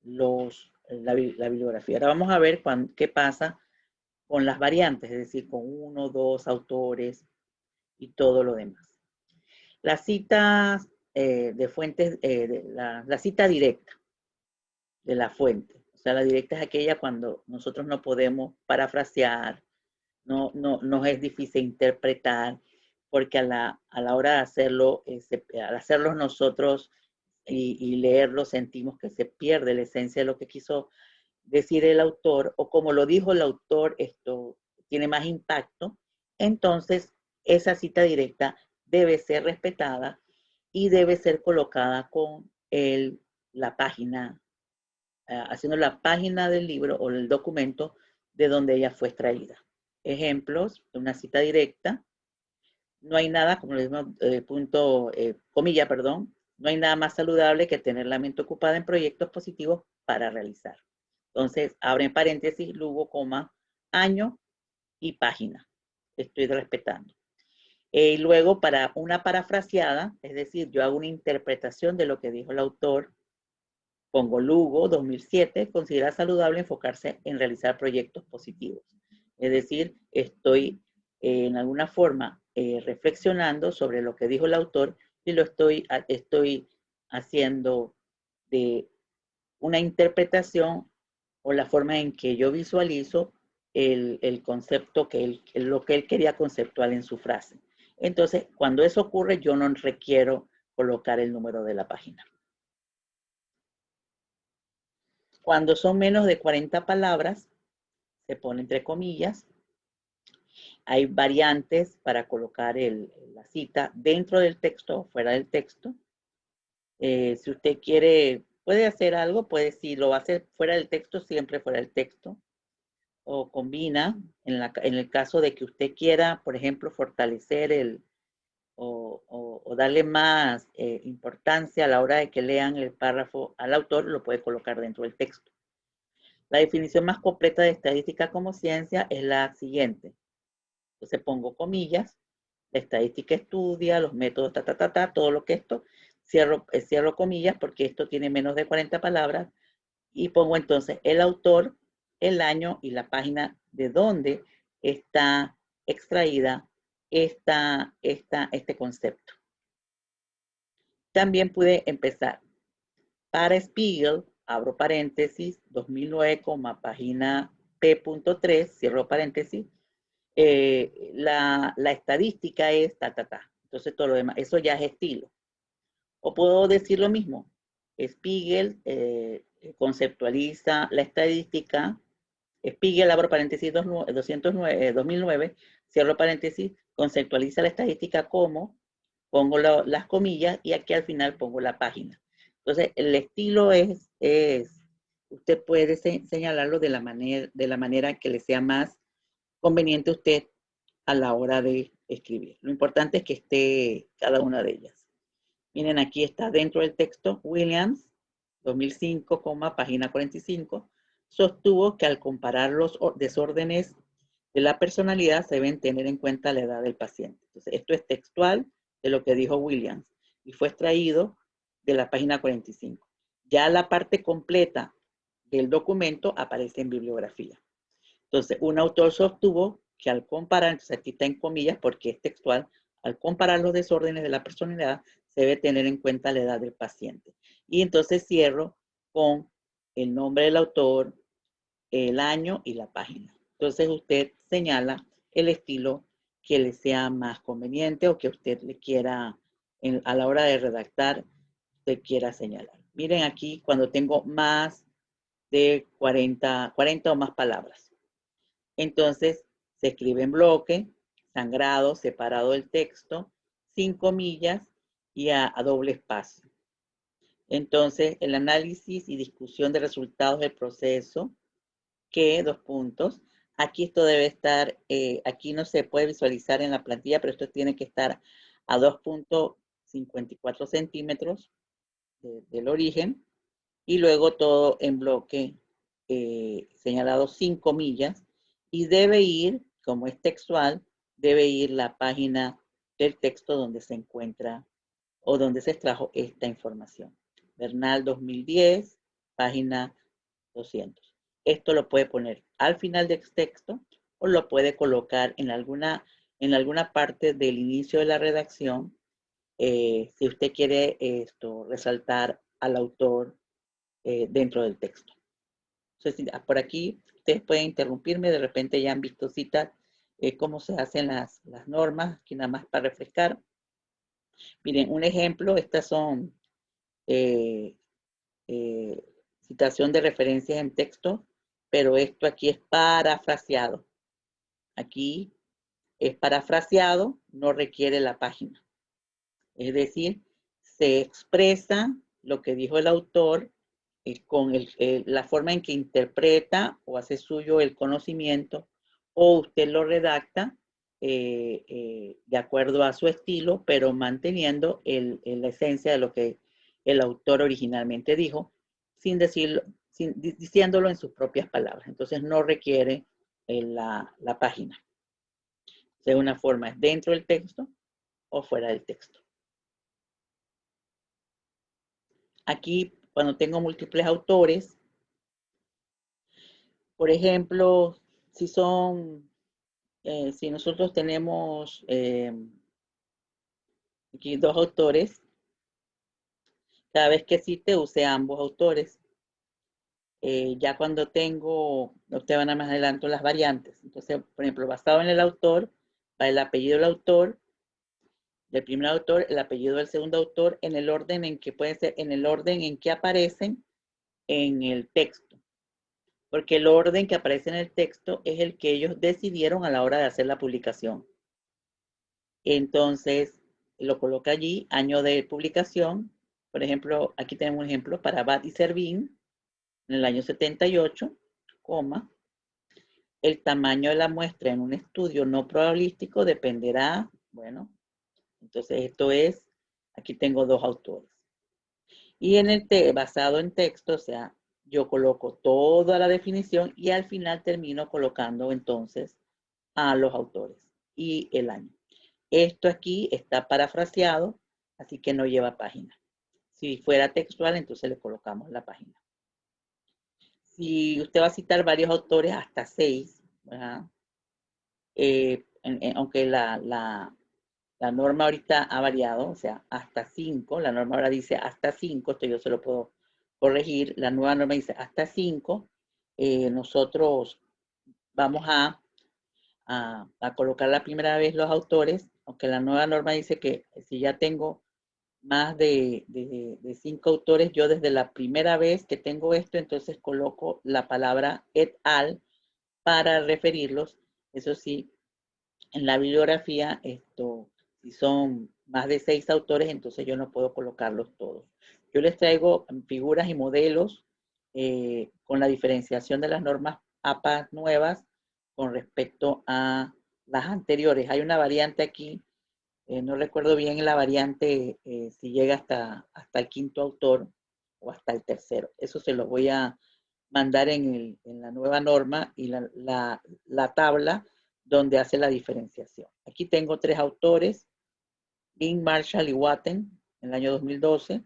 la bibliografía. Ahora vamos a ver qué pasa con las variantes, es decir, con 1, 2 autores y todo lo demás. Las citas de fuentes, la cita directa de la fuente. O sea, la directa es aquella cuando nosotros no podemos parafrasear, no nos es difícil interpretar, porque a la hora de hacerlo, al hacerlo nosotros y leerlo, sentimos que se pierde la esencia de lo que quiso decir el autor, o como lo dijo el autor, esto tiene más impacto. Entonces, esa cita directa debe ser respetada y debe ser colocada con la página, haciendo la página del libro o el documento de donde ella fue extraída. Ejemplos de una cita directa. No hay nada, como le decimos, comilla, perdón, no hay nada más saludable que tener la mente ocupada en proyectos positivos para realizar. Entonces, abren paréntesis, luego, coma, año y página. Estoy respetando. Y luego, para una parafraseada, es decir, yo hago una interpretación de lo que dijo el autor, pongo Lugo, 2007, considera saludable enfocarse en realizar proyectos positivos. Es decir, estoy en alguna forma reflexionando sobre lo que dijo el autor y lo estoy haciendo de una interpretación o la forma en que yo visualizo el concepto lo que él quería conceptual en su frase. Entonces, cuando eso ocurre, yo no requiero colocar el número de la página. Cuando son menos de 40 palabras, se pone entre comillas. Hay variantes para colocar la cita dentro del texto o fuera del texto. Si usted quiere, puede hacer algo, si lo va a hacer fuera del texto, siempre fuera del texto. O combina, en el caso de que usted quiera, por ejemplo, fortalecer o darle más importancia a la hora de que lean el párrafo al autor, lo puede colocar dentro del texto. La definición más completa de estadística como ciencia es la siguiente. Entonces pongo comillas, la estadística estudia, los métodos, todo lo que esto, cierro comillas porque esto tiene menos de 40 palabras y pongo entonces el autor, el año y la página de donde está extraída este concepto. También pude empezar. Para Spiegel, abro paréntesis, 2009, página P.3, cierro paréntesis, la estadística es ta, ta, ta. Entonces todo lo demás, eso ya es estilo. O puedo decir lo mismo. Spiegel conceptualiza la estadística. Spiegel, abro paréntesis 2009, cierro paréntesis, conceptualiza la estadística como, pongo las comillas y aquí al final pongo la página. Entonces, el estilo es usted puede señalarlo de la manera que le sea más conveniente a usted a la hora de escribir. Lo importante es que esté cada una de ellas. Miren, aquí está dentro del texto, Williams, 2005, página 45, sostuvo que al comparar los desórdenes de la personalidad se deben tener en cuenta la edad del paciente. Entonces, esto es textual de lo que dijo Williams y fue extraído de la página 45. Ya la parte completa del documento aparece en bibliografía. Entonces, un autor sostuvo que al comparar, entonces aquí está en comillas porque es textual, al comparar los desórdenes de la personalidad, se debe tener en cuenta la edad del paciente. Y entonces cierro con el nombre del autor, el año y la página. Entonces usted señala el estilo que le sea más conveniente o que usted le quiera, a la hora de redactar, usted quiera señalar. Miren aquí cuando tengo más de 40 o más palabras. Entonces, se escribe en bloque, sangrado, separado del texto, sin comillas y a doble espacio. Entonces, el análisis y discusión de resultados del proceso, que, dos puntos, aquí esto debe estar, aquí no se puede visualizar en la plantilla, pero esto tiene que estar a 2.54 centímetros del origen, y luego todo en bloque señalado sin comillas, y debe ir, como es textual, debe ir la página del texto donde se encuentra o donde se extrajo esta información. Bernal 2010, página 200. Esto lo puede poner al final del texto o lo puede colocar en alguna parte del inicio de la redacción si usted quiere resaltar al autor dentro del texto. Entonces, por aquí ustedes pueden interrumpirme, de repente ya han visto citas, cómo se hacen las normas, aquí nada más para refrescar. Miren, un ejemplo, estas son citación de referencias en texto, pero esto aquí es parafraseado. Aquí es parafraseado, no requiere la página. Es decir, se expresa lo que dijo el autor con la forma en que interpreta o hace suyo el conocimiento, o usted lo redacta de acuerdo a su estilo, pero manteniendo la esencia de lo que el autor originalmente dijo, sin decirlo, diciéndolo en sus propias palabras. Entonces no requiere la página. De una forma es dentro del texto o fuera del texto. Aquí, cuando tengo múltiples autores, por ejemplo, si nosotros tenemos aquí dos autores, cada vez que cite use ambos autores. Ya cuando tengo, ustedes van a más adelanto las variantes. Entonces, por ejemplo, basado en el autor, va el apellido del autor, del primer autor, el apellido del segundo autor, en el orden en que puede ser, en el orden en que aparecen en el texto. Porque el orden que aparece en el texto es el que ellos decidieron a la hora de hacer la publicación. Entonces, lo coloca allí, año de publicación. Por ejemplo, aquí tenemos un ejemplo para Bad y Servín, en el año 78, coma. El tamaño de la muestra en un estudio no probabilístico dependerá, bueno, entonces esto es, aquí tengo dos autores. Y en el basado en texto, o sea, yo coloco toda la definición y al final termino colocando entonces a los autores y el año. Esto aquí está parafraseado, así que no lleva página. Si fuera textual, entonces le colocamos la página. Si usted va a citar varios autores, hasta 6, ¿verdad? Aunque la norma ahorita ha variado, o sea, hasta 5, la norma ahora dice hasta 5, esto yo se lo puedo corregir. La nueva norma dice hasta 5. Nosotros vamos a colocar la primera vez los autores, aunque la nueva norma dice que si ya tengo más de 5 autores, yo desde la primera vez que tengo esto, entonces coloco la palabra et al para referirlos. Eso sí, en la bibliografía, si son más de 6 autores, entonces yo no puedo colocarlos todos. Yo les traigo figuras y modelos con la diferenciación de las normas APA nuevas con respecto a las anteriores. Hay una variante aquí, no recuerdo bien la variante si llega hasta el quinto autor o hasta el tercero. Eso se lo voy a mandar en la nueva norma y la tabla donde hace la diferenciación. Aquí tengo 3 autores, Lin, Marshall y Watten, en el año 2012,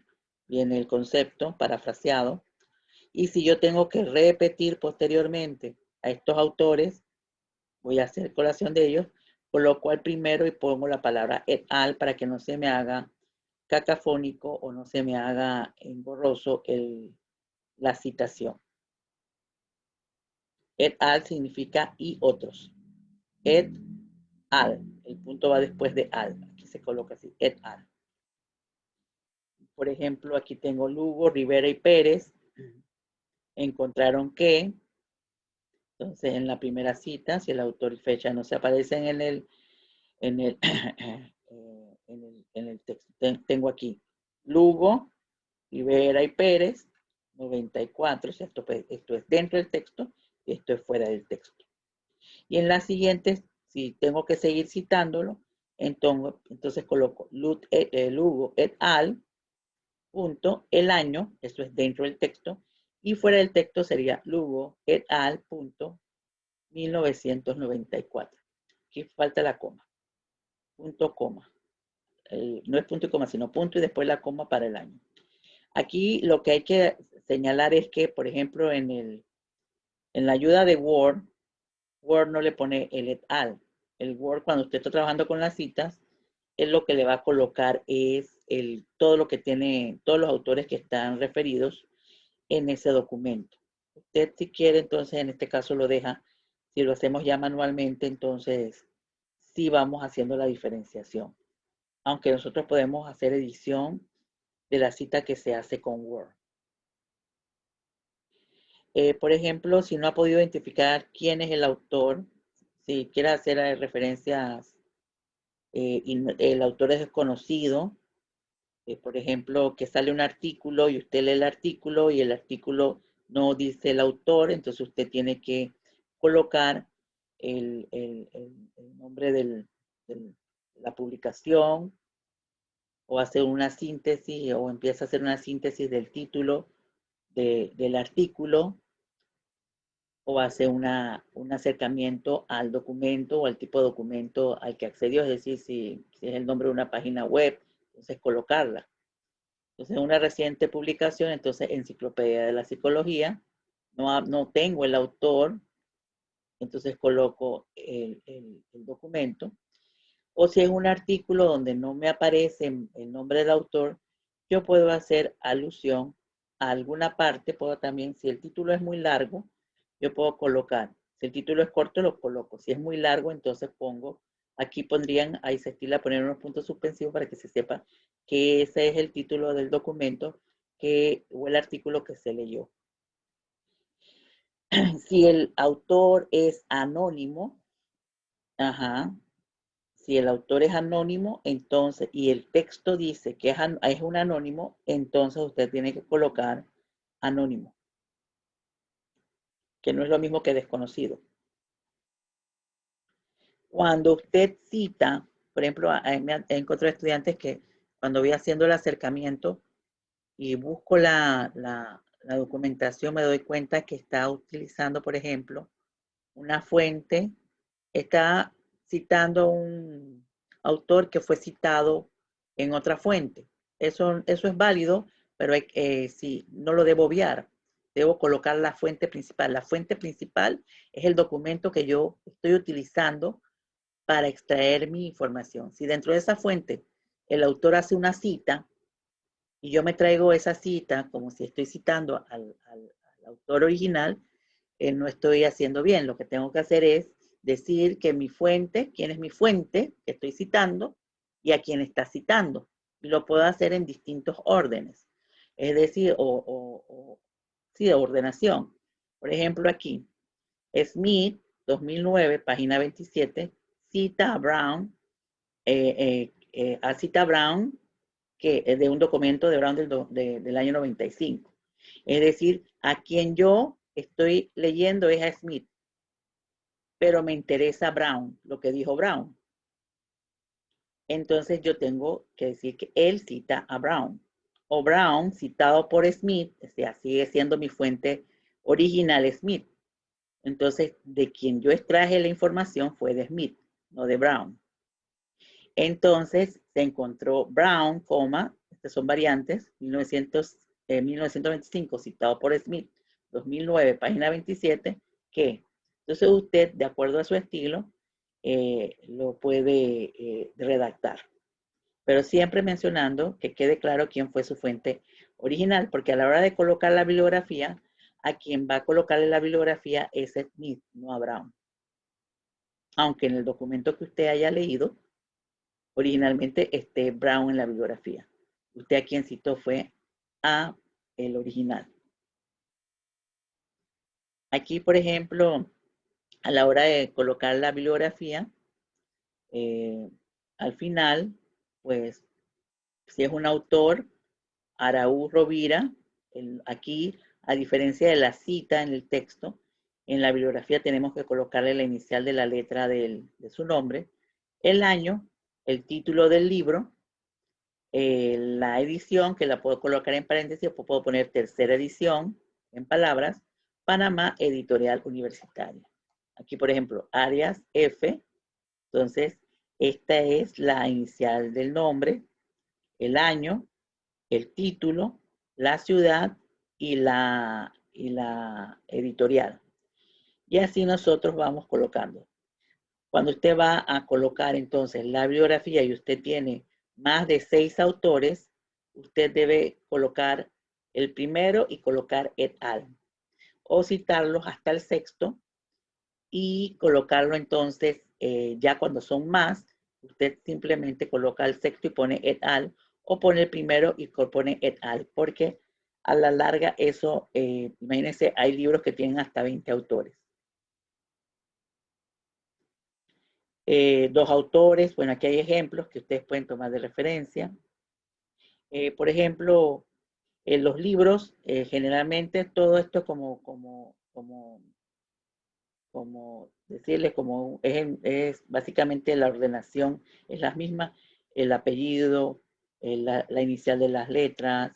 viene el concepto parafraseado. Y si yo tengo que repetir posteriormente a estos autores, voy a hacer colación de ellos, coloco al primero y pongo la palabra et al para que no se me haga cacafónico o no se me haga engorroso la citación. Et al significa y otros. Et al. El punto va después de al. Aquí se coloca así, et al. Por ejemplo, aquí tengo Lugo, Rivera y Pérez. Encontraron que, entonces en la primera cita, si el autor y fecha no se aparecen en el texto, tengo aquí Lugo, Rivera y Pérez, 94, o sea, esto es dentro del texto y esto es fuera del texto. Y en la siguiente, si tengo que seguir citándolo, entonces coloco Lugo et al, punto, el año, esto es dentro del texto, y fuera del texto sería Lugo et al, punto, 1994. Aquí falta la coma, punto, coma. No es punto y coma, sino punto y después la coma para el año. Aquí lo que hay que señalar es que, por ejemplo, en la ayuda de Word no le pone el et al. El Word, cuando usted está trabajando con las citas, él lo que le va a colocar es todo lo que tiene, todos los autores que están referidos en ese documento. Usted, si quiere, entonces en este caso lo deja. Si lo hacemos ya manualmente, entonces sí vamos haciendo la diferenciación. Aunque nosotros podemos hacer edición de la cita que se hace con Word. Por ejemplo, si no ha podido identificar quién es el autor, si quiere hacer referencias y el autor es desconocido, por ejemplo, que sale un artículo y usted lee el artículo y el artículo no dice el autor, entonces usted tiene que colocar el nombre de la publicación o hacer una síntesis o empieza a hacer una síntesis del título del artículo o hace un acercamiento al documento o al tipo de documento al que accedió, es decir, si es el nombre de una página web, entonces colocarla. Entonces, una reciente publicación, entonces Enciclopedia de la Psicología, no tengo el autor, entonces coloco el documento. O si es un artículo donde no me aparece el nombre del autor, yo puedo hacer alusión a alguna parte, puedo también, si el título es muy largo, yo puedo colocar, si el título es corto, lo coloco, si es muy largo, entonces pongo, aquí pondrían, ahí se estila poner unos puntos suspensivos para que se sepa que ese es el título del documento o el artículo que se leyó. Si el autor es anónimo, si el autor es anónimo, entonces, y el texto dice que es un anónimo, entonces usted tiene que colocar anónimo, que no es lo mismo que desconocido. Cuando usted cita, por ejemplo, he encontrado estudiantes que cuando voy haciendo el acercamiento y busco la documentación, me doy cuenta que está utilizando, por ejemplo, una fuente, está citando un autor que fue citado en otra fuente. Eso es válido, pero sí, no lo debo obviar. Debo colocar la fuente principal. La fuente principal es el documento que yo estoy utilizando para extraer mi información. Si dentro de esa fuente el autor hace una cita, y yo me traigo esa cita como si estoy citando al autor original, no estoy haciendo bien. Lo que tengo que hacer es decir que mi fuente, quién es mi fuente que estoy citando y a quién está citando. Y lo puedo hacer en distintos órdenes. Es decir, sí, de ordenación. Por ejemplo, aquí, Smith, 2009, página 27, cita a Brown, cita a Brown que es de un documento de Brown del año 95. Es decir, a quien yo estoy leyendo es a Smith, pero me interesa Brown, lo que dijo Brown. Entonces yo tengo que decir que él cita a Brown. O Brown, citado por Smith, o sea, sigue siendo mi fuente original Smith. Entonces, de quien yo extraje la información fue de Smith, no de Brown. Entonces, se encontró Brown, estas son variantes, 1925, citado por Smith, 2009, página 27, que entonces usted, de acuerdo a su estilo, lo puede redactar. Pero siempre mencionando que quede claro quién fue su fuente original, porque a la hora de colocar la bibliografía, a quien va a colocarle la bibliografía es Smith, no a Brown. Aunque en el documento que usted haya leído, originalmente esté Brown en la bibliografía. Usted a quien citó fue a el original. Aquí, por ejemplo, a la hora de colocar la bibliografía, al final, pues, si es un autor, Araúz Rovira, aquí, a diferencia de la cita en el texto, en la bibliografía tenemos que colocarle la inicial de la letra de su nombre, el año, el título del libro, la edición, que la puedo colocar en paréntesis, puedo poner tercera edición, en palabras, Panamá Editorial Universitaria. Aquí, por ejemplo, Arias F. Entonces, esta es la inicial del nombre, el año, el título, la ciudad y la editorial. Y así nosotros vamos colocando. Cuando usted va a colocar entonces la bibliografía y usted tiene más de 6 autores, usted debe colocar el primero y colocar et al. O citarlos hasta el sexto y colocarlo entonces, ya cuando son más, usted simplemente coloca el sexto y pone et al, o pone el primero y pone et al, porque a la larga eso, imagínense, hay libros que tienen hasta 20 autores. 2 autores, bueno, aquí hay ejemplos que ustedes pueden tomar de referencia. Por ejemplo, en los libros, generalmente todo esto como decirles, como es básicamente la ordenación, es la misma, el apellido, la inicial de las letras.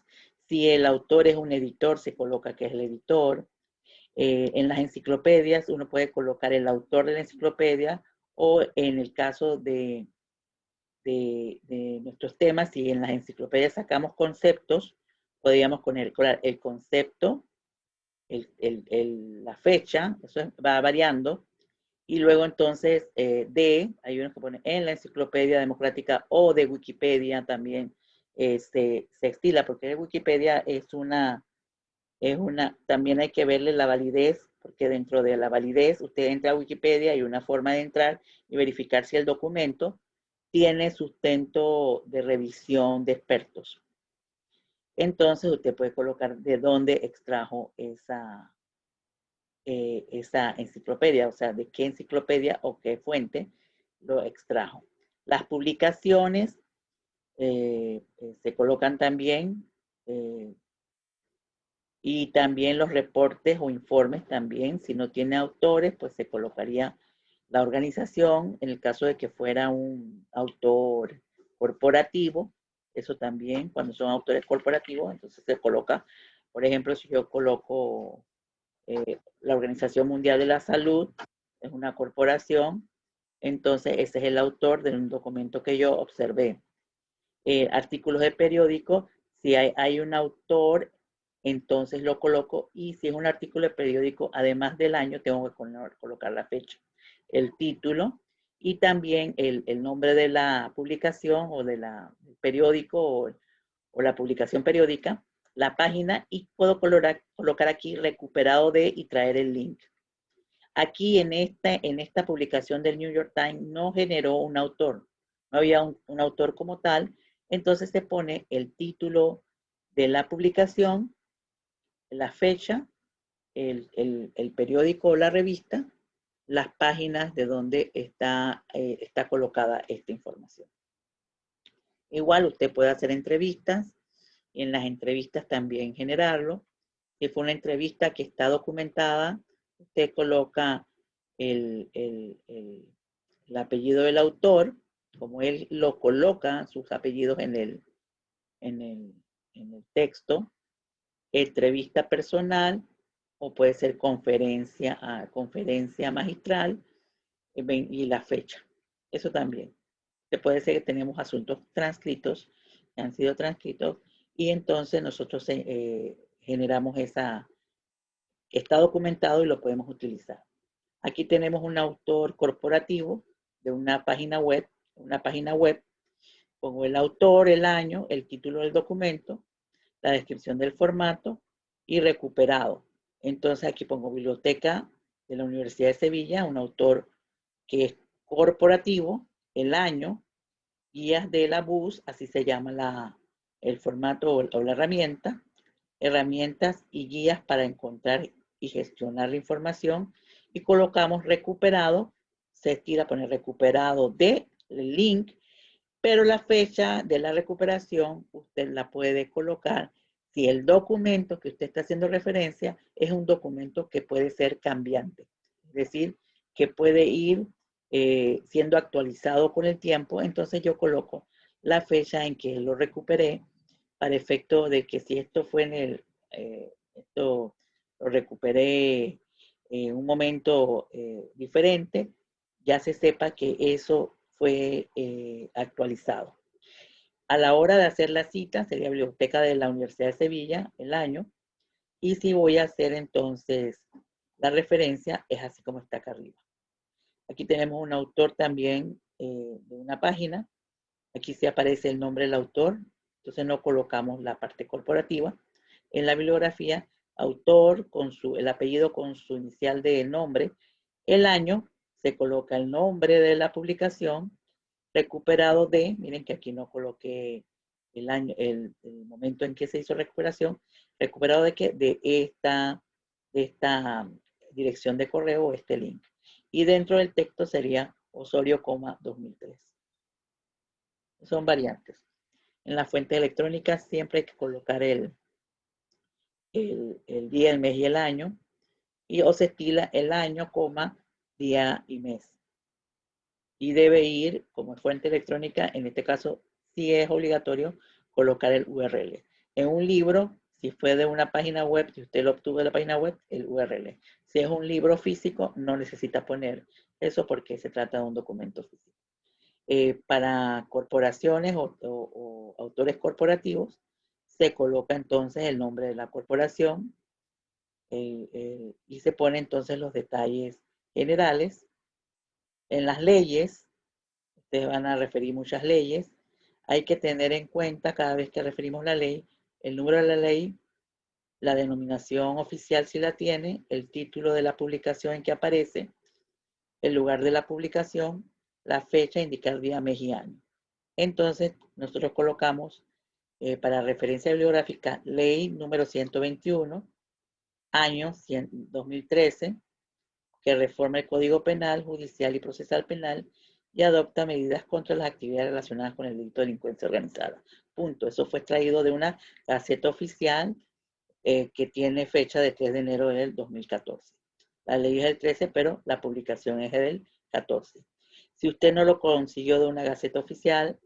Si el autor es un editor, se coloca que es el editor. En las enciclopedias uno puede colocar el autor de la enciclopedia, o en el caso de nuestros temas, si en las enciclopedias sacamos conceptos, podríamos poner el concepto, la fecha, eso va variando, y luego entonces hay unos que ponen en la enciclopedia democrática o de Wikipedia también se estila, porque de Wikipedia también hay que verle la validez, porque dentro de la validez usted entra a Wikipedia, hay una forma de entrar y verificar si el documento tiene sustento de revisión de expertos. Entonces usted puede colocar de dónde extrajo esa enciclopedia, o sea, de qué enciclopedia o qué fuente lo extrajo. Las publicaciones se colocan también, y también los reportes o informes también, si no tiene autores, pues se colocaría la organización. En el caso de que fuera un autor corporativo, eso también, cuando son autores corporativos, entonces se coloca, por ejemplo, si yo coloco la Organización Mundial de la Salud, es una corporación, entonces ese es el autor de un documento que yo observé. Artículos de periódico, si hay un autor, entonces lo coloco, y si es un artículo de periódico, además del año, tengo que colocar la fecha, el título, y también el nombre de la publicación o del periódico o la publicación periódica, la página, y puedo colocar aquí recuperado de y traer el link. Aquí en esta publicación del New York Times no generó un autor, no había un autor como tal, entonces se pone el título de la publicación, la fecha, el periódico o la revista, las páginas de donde está colocada esta información. Igual usted puede hacer entrevistas y en las entrevistas también generarlo. Si fue una entrevista que está documentada, usted coloca el apellido del autor, como él lo coloca, sus apellidos en el texto, entrevista personal, o puede ser conferencia magistral, y la fecha. Eso también. Se puede ser que tenemos asuntos transcritos, que han sido transcritos, y entonces nosotros generamos está documentado y lo podemos utilizar. Aquí tenemos un autor corporativo de una página web, pongo el autor, el año, el título del documento, la descripción del formato y recuperado. Entonces aquí pongo biblioteca de la Universidad de Sevilla, un autor que es corporativo, el año, guías de la BUS, así se llama el formato o la herramienta, herramientas y guías para encontrar y gestionar la información, y colocamos recuperado, se estira poner recuperado de el link, pero la fecha de la recuperación usted la puede colocar si el documento que usted está haciendo referencia es un documento que puede ser cambiante, es decir, que puede ir siendo actualizado con el tiempo. Entonces yo coloco la fecha en que lo recuperé, para efecto de que si esto fue esto lo recuperé en un momento diferente, ya se sepa que eso fue actualizado. A la hora de hacer la cita, sería biblioteca de la Universidad de Sevilla, el año, y si voy a hacer entonces la referencia, es así como está acá arriba. Aquí tenemos un autor también de una página. Aquí sí aparece el nombre del autor, entonces no colocamos la parte corporativa. En la bibliografía, autor con el apellido con su inicial de nombre, el año, se coloca el nombre de la publicación, recuperado de, miren que aquí no coloqué el año, el momento en que se hizo recuperación, recuperado de qué, de esta dirección de correo o este link. Y dentro del texto sería Osorio, 2003. Son variantes. En la fuente electrónica siempre hay que colocar el día, el mes y el año, o se estila el año, día y mes. Y debe ir como fuente electrónica, en este caso sí es obligatorio colocar el URL. En un libro, si fue de una página web, si usted lo obtuvo de la página web, el URL. Si es un libro físico, no necesita poner eso porque se trata de un documento físico. Para corporaciones o autores corporativos, se coloca entonces el nombre de la corporación y se pone entonces los detalles generales. En las leyes, ustedes van a referir muchas leyes, hay que tener en cuenta cada vez que referimos la ley, el número de la ley, la denominación oficial si la tiene, el título de la publicación en que aparece, el lugar de la publicación, la fecha, indicar día, mes y año. Entonces, nosotros colocamos para referencia bibliográfica ley número 121, año 2013, que reforma el Código Penal, Judicial y Procesal Penal y adopta medidas contra las actividades relacionadas con el delito de delincuencia organizada. Punto. Eso fue extraído de una gaceta oficial que tiene fecha de 3 de enero del 2014. La ley es del 13, pero la publicación es del 14. Si usted no lo consiguió de una gaceta oficial,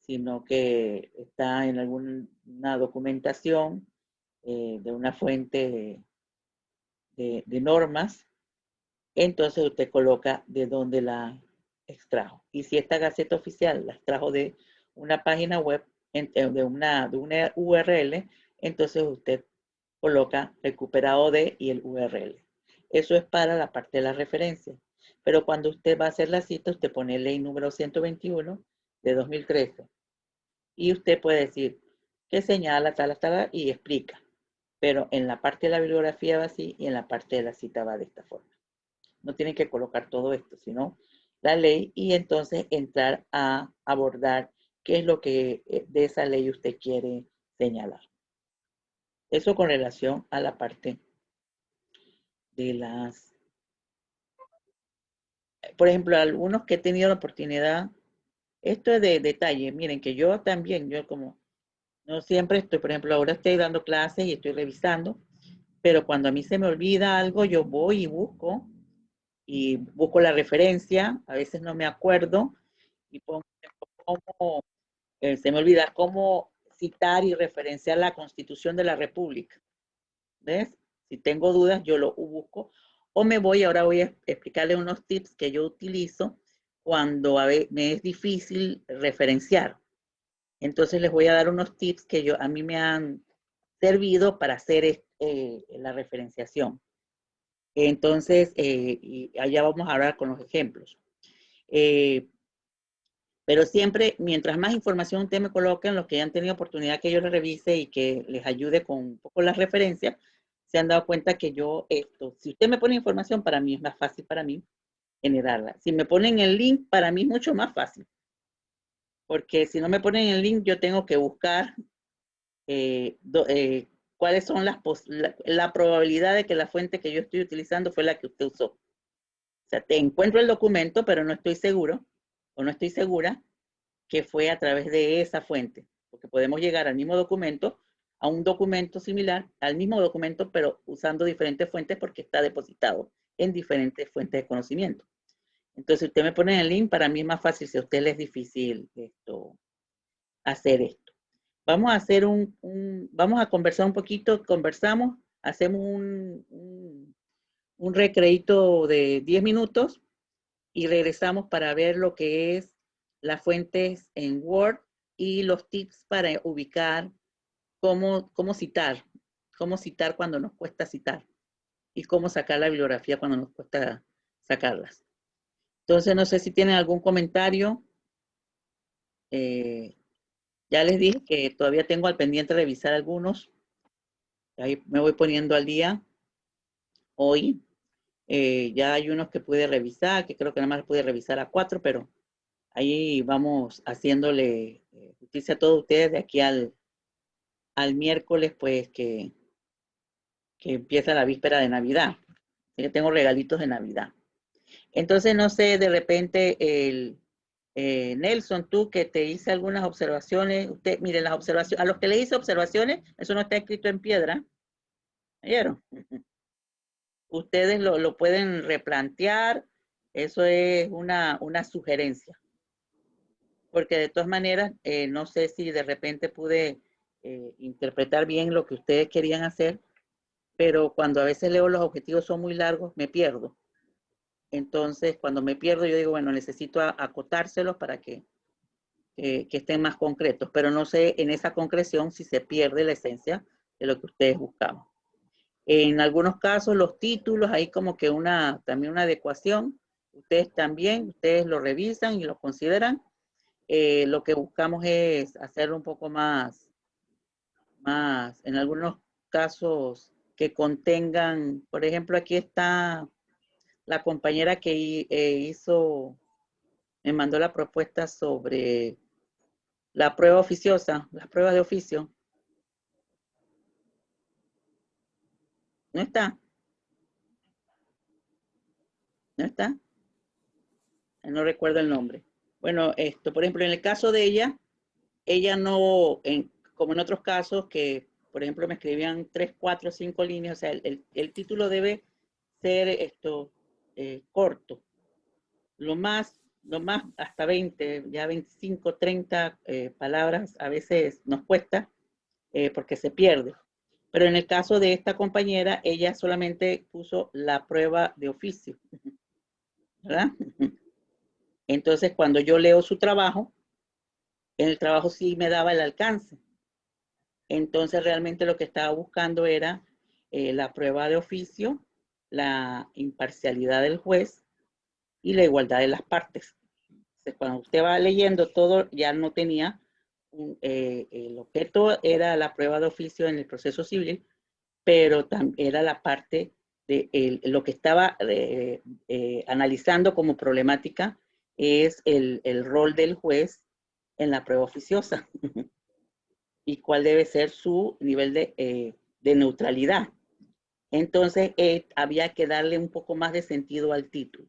sino que está en alguna documentación de una fuente de normas, entonces usted coloca de dónde la extrajo. Y si esta gaceta oficial la extrajo de una página web, de una URL, entonces usted coloca recuperado de y el URL. Eso es para la parte de la referencia. Pero cuando usted va a hacer la cita, usted pone ley número 121 de 2013. Y usted puede decir que señala tal, y explica. Pero en la parte de la bibliografía va así y en la parte de la cita va de esta forma. No tienen que colocar todo esto, sino la ley y entonces entrar a abordar qué es lo que de esa ley usted quiere señalar. Eso con relación a la parte de las... Por ejemplo, algunos que he tenido la oportunidad, esto es de detalle, miren que yo también, yo como no siempre estoy, por ejemplo, ahora estoy dando clases y estoy revisando, pero cuando a mí se me olvida algo, yo voy y busco la referencia, a veces no me acuerdo, y pongo cómo, se me olvida cómo citar y referenciar la Constitución de la República. ¿Ves? Si tengo dudas, yo lo busco. O me voy, ahora voy a explicarle unos tips que yo utilizo cuando me es difícil referenciar. Entonces les voy a dar unos tips que a mí me han servido para hacer la referenciación. Entonces, y allá vamos a hablar con los ejemplos. Pero siempre, mientras más información usted me coloque, en los que ya han tenido oportunidad que yo les revise y que les ayude con un poco las referencias, se han dado cuenta que si usted me pone información, para mí es más fácil para mí generarla. Si me ponen el link, para mí es mucho más fácil. Porque si no me ponen el link, yo tengo que buscar cuáles son la probabilidad de que la fuente que yo estoy utilizando fue la que usted usó. O sea, te encuentro el documento, pero no estoy seguro o no estoy segura que fue a través de esa fuente, porque podemos llegar al mismo documento, a un documento similar, al mismo documento, pero usando diferentes fuentes porque está depositado en diferentes fuentes de conocimiento. Entonces, si usted me pone el link, para mí es más fácil, si a usted le es difícil hacer esto. Vamos a hacer vamos a conversar un poquito, conversamos, hacemos un recreito de 10 minutos y regresamos para ver lo que es las fuentes en Word y los tips para ubicar cómo citar cuando nos cuesta citar y cómo sacar la bibliografía cuando nos cuesta sacarlas. Entonces, no sé si tienen algún comentario. Ya les dije que todavía tengo al pendiente revisar algunos. Ahí me voy poniendo al día hoy. Ya hay unos que pude revisar, que creo que nada más pude revisar a 4, pero ahí vamos haciéndole justicia a todos ustedes de aquí al miércoles, pues que empieza la víspera de Navidad. Yo tengo regalitos de Navidad. Entonces, no sé, de repente, Nelson, tú que te hice algunas observaciones, usted, miren, las observaciones, a los que le hice observaciones, eso no está escrito en piedra. ¿Oyeron? Ustedes lo pueden replantear, eso es una sugerencia. Porque de todas maneras, no sé si de repente pude interpretar bien lo que ustedes querían hacer, pero cuando a veces leo los objetivos son muy largos, me pierdo. Entonces, cuando me pierdo, yo digo, bueno, necesito acotárselos para que estén más concretos, pero no sé en esa concreción si se pierde la esencia de lo que ustedes buscaban. En algunos casos, los títulos, hay como que también una adecuación. Ustedes lo revisan y lo consideran. Lo que buscamos es hacerlo un poco más, en algunos casos que contengan, por ejemplo, aquí está la compañera que me mandó la propuesta sobre la prueba oficiosa, las pruebas de oficio. ¿No está? ¿No está? No recuerdo el nombre. Bueno, por ejemplo, en el caso de ella no, como en otros casos que, por ejemplo, me escribían 3, 4, 5 líneas, o sea, el título debe ser corto. Lo más hasta 20, ya 25, 30 palabras a veces nos cuesta porque se pierde. Pero en el caso de esta compañera, ella solamente puso la prueba de oficio, ¿verdad? Entonces, cuando yo leo su trabajo, en el trabajo sí me daba el alcance. Entonces, realmente lo que estaba buscando era la prueba de oficio, la imparcialidad del juez y la igualdad de las partes. Entonces, cuando usted va leyendo todo, ya no tenía el objeto era la prueba de oficio en el proceso civil, pero era la parte de lo que estaba analizando como problemática es el rol del juez en la prueba oficiosa y cuál debe ser su nivel de neutralidad. Entonces, había que darle un poco más de sentido al título.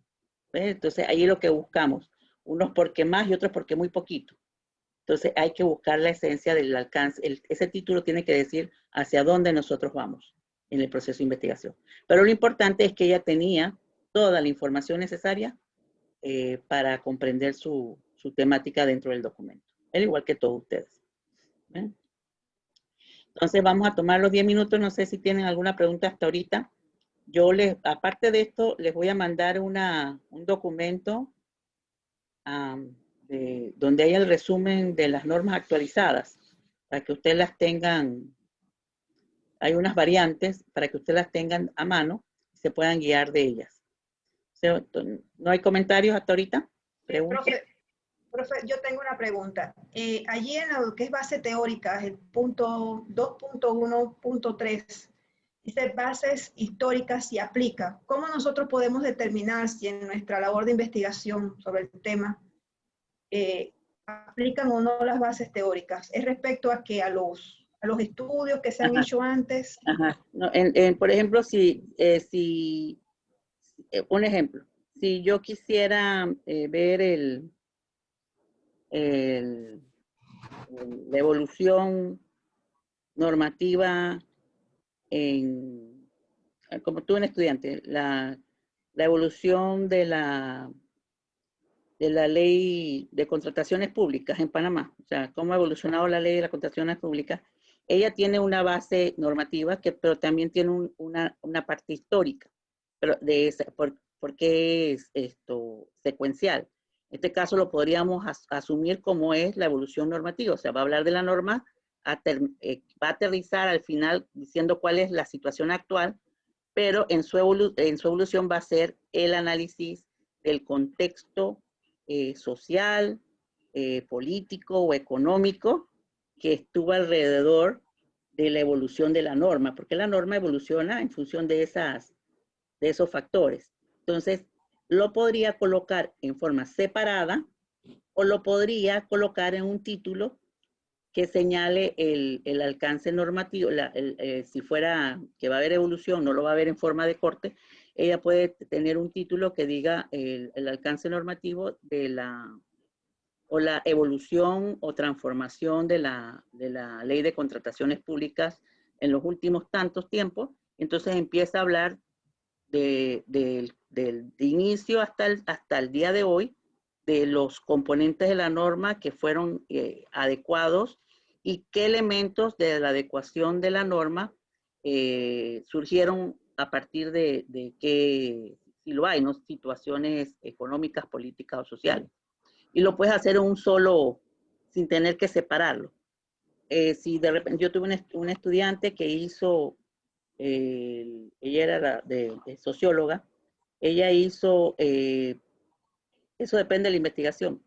¿Ves? Entonces, ahí es lo que buscamos. Unos porque más y otros porque muy poquito. Entonces, hay que buscar la esencia del alcance. Ese título tiene que decir hacia dónde nosotros vamos en el proceso de investigación. Pero lo importante es que ella tenía toda la información necesaria para comprender su temática dentro del documento. Al igual que todos ustedes. ¿Ven? Entonces, vamos a tomar los 10 minutos. No sé si tienen alguna pregunta hasta ahorita. Yo aparte de esto, les voy a mandar un documento donde hay el resumen de las normas actualizadas, para que ustedes las tengan. Hay unas variantes para que ustedes las tengan a mano y se puedan guiar de ellas. ¿No hay comentarios hasta ahorita? Profe, yo tengo una pregunta. Allí en lo que es base teórica, el punto 2.1.3, dice bases históricas y aplica. ¿Cómo nosotros podemos determinar si en nuestra labor de investigación sobre el tema aplican o no las bases teóricas? ¿Es respecto a que a los estudios que se han hecho antes? Ajá. No, por ejemplo, un ejemplo, si yo quisiera ver la evolución normativa como tú un estudiante, la evolución de la ley de contrataciones públicas en Panamá, o sea, cómo ha evolucionado la ley de las contrataciones públicas. Ella tiene una base normativa, pero también tiene una parte histórica, pero porque es esto secuencial. En este caso lo podríamos asumir como es la evolución normativa, o sea, va a hablar de la norma, va a aterrizar al final diciendo cuál es la situación actual, pero en su evolución va a ser el análisis del contexto social, político o económico que estuvo alrededor de la evolución de la norma, porque la norma evoluciona en función de esos factores. Entonces, lo podría colocar en forma separada o lo podría colocar en un título que señale el alcance normativo. Si fuera que va a haber evolución, no lo va a ver en forma de corte, ella puede tener un título que diga el alcance normativo o la evolución o transformación de la ley de contrataciones públicas en los últimos tantos tiempos. Entonces empieza a hablar del inicio hasta el día de hoy, de los componentes de la norma que fueron adecuados y qué elementos de la adecuación de la norma surgieron a partir de qué, si lo hay, ¿no? Situaciones económicas, políticas o sociales. Y lo puedes hacer en un solo, sin tener que separarlo. Si de repente yo tuve un estudiante que hizo, ella era de socióloga, ella hizo, eso depende de la investigación,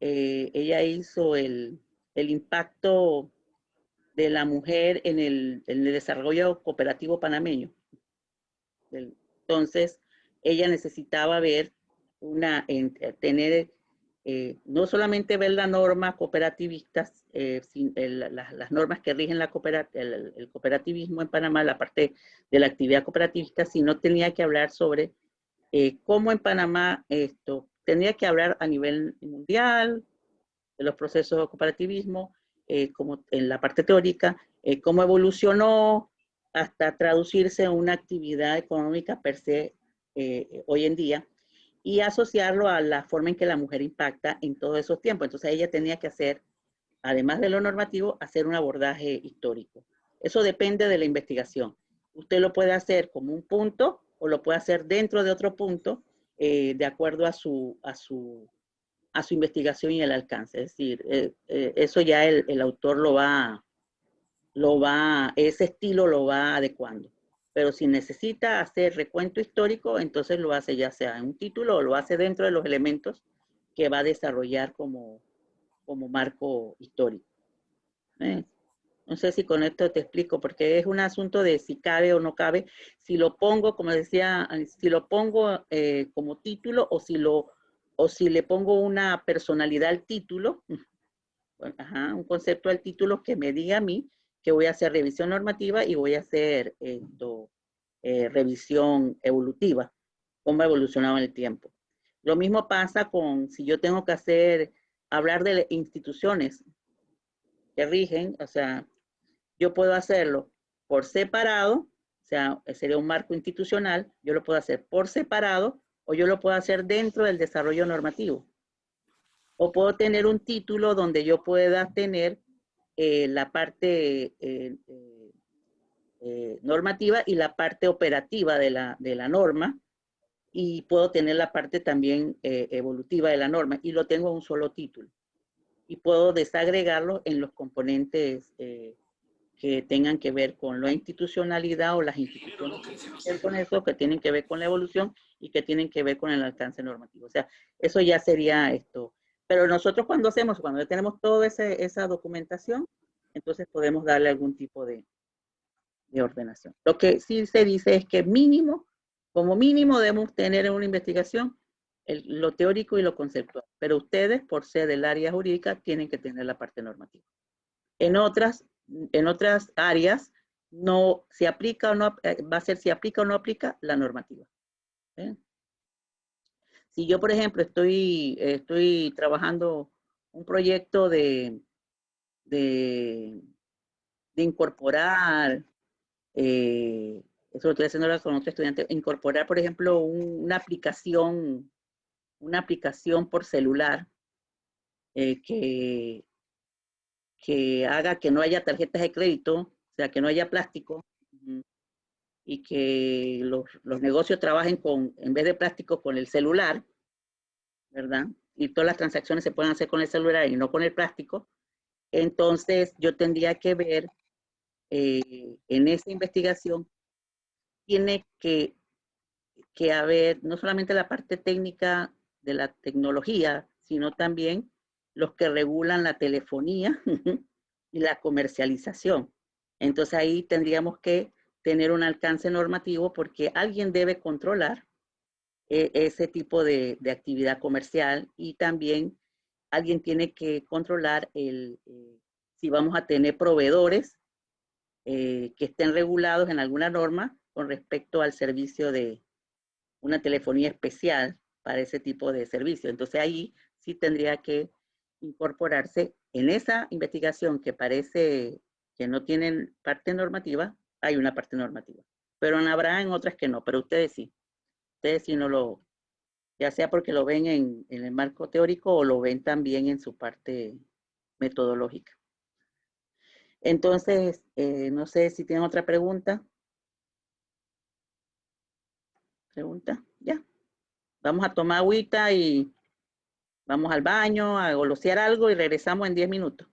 ella hizo el impacto de la mujer en el desarrollo cooperativo panameño. Entonces, ella necesitaba ver tener, no solamente ver la norma cooperativista, las normas que rigen el cooperativismo en Panamá, la parte de la actividad cooperativista, sino tenía que hablar sobre cómo en Panamá tendría que hablar a nivel mundial de los procesos de cooperativismo, como en la parte teórica, cómo evolucionó hasta traducirse en una actividad económica per se hoy en día y asociarlo a la forma en que la mujer impacta en todos esos tiempos. Entonces ella tenía que hacer, además de lo normativo, hacer un abordaje histórico. Eso depende de la investigación. Usted lo puede hacer como un punto o lo puede hacer dentro de otro punto de acuerdo a su investigación y el alcance. Es decir, eso ya el autor ese estilo lo va adecuando. Pero si necesita hacer recuento histórico, entonces lo hace ya sea en un título o lo hace dentro de los elementos que va a desarrollar como marco histórico. No sé si con esto te explico, porque es un asunto de si cabe o no cabe. Si lo pongo, como decía, si lo pongo como título o si le pongo una personalidad al título, ajá, un concepto al título que me diga a mí que voy a hacer revisión normativa y voy a hacer revisión evolutiva, cómo ha evolucionado en el tiempo. Lo mismo pasa con si yo tengo que hablar de instituciones que rigen, o sea, yo puedo hacerlo por separado, o sea, sería un marco institucional, yo lo puedo hacer por separado o yo lo puedo hacer dentro del desarrollo normativo. O puedo tener un título donde yo pueda tener la parte normativa y la parte operativa de la norma, y puedo tener la parte también evolutiva de la norma, y lo tengo en un solo título. Y puedo desagregarlo en los componentes que tengan que ver con la institucionalidad o las instituciones que tienen que ver con eso, que tienen que ver con la evolución y que tienen que ver con el alcance normativo. O sea, eso ya sería esto. Pero nosotros cuando ya tenemos toda esa documentación, entonces podemos darle algún tipo de ordenación. Lo que sí se dice es que como mínimo debemos tener en una investigación lo teórico y lo conceptual, pero ustedes, por ser del área jurídica, tienen que tener la parte normativa. En otras áreas, no se aplica o no, va a ser si aplica o no aplica la normativa. Si yo, por ejemplo, estoy trabajando un proyecto de incorporar, eso lo estoy haciendo ahora con otro estudiante, incorporar, por ejemplo, una aplicación por celular que haga que no haya tarjetas de crédito, o sea, que no haya plástico, y que los negocios trabajen en vez de plástico, con el celular, ¿verdad? Y todas las transacciones se puedan hacer con el celular y no con el plástico. Entonces, yo tendría que ver en esa investigación, tiene que haber no solamente la parte técnica de la tecnología, sino también los que regulan la telefonía y la comercialización. Entonces ahí tendríamos que tener un alcance normativo, porque alguien debe controlar ese tipo de actividad comercial, y también alguien tiene que controlar si vamos a tener proveedores que estén regulados en alguna norma con respecto al servicio de una telefonía especial para ese tipo de servicio. Entonces ahí sí tendría que incorporarse en esa investigación que parece que no tienen parte normativa, hay una parte normativa. Pero habrá en otras que no, pero ustedes sí no ya sea porque lo ven en el marco teórico o lo ven también en su parte metodológica. Entonces, no sé si tienen otra pregunta. Ya. Vamos a tomar agüita y vamos al baño, a golosear algo y regresamos en 10 minutos.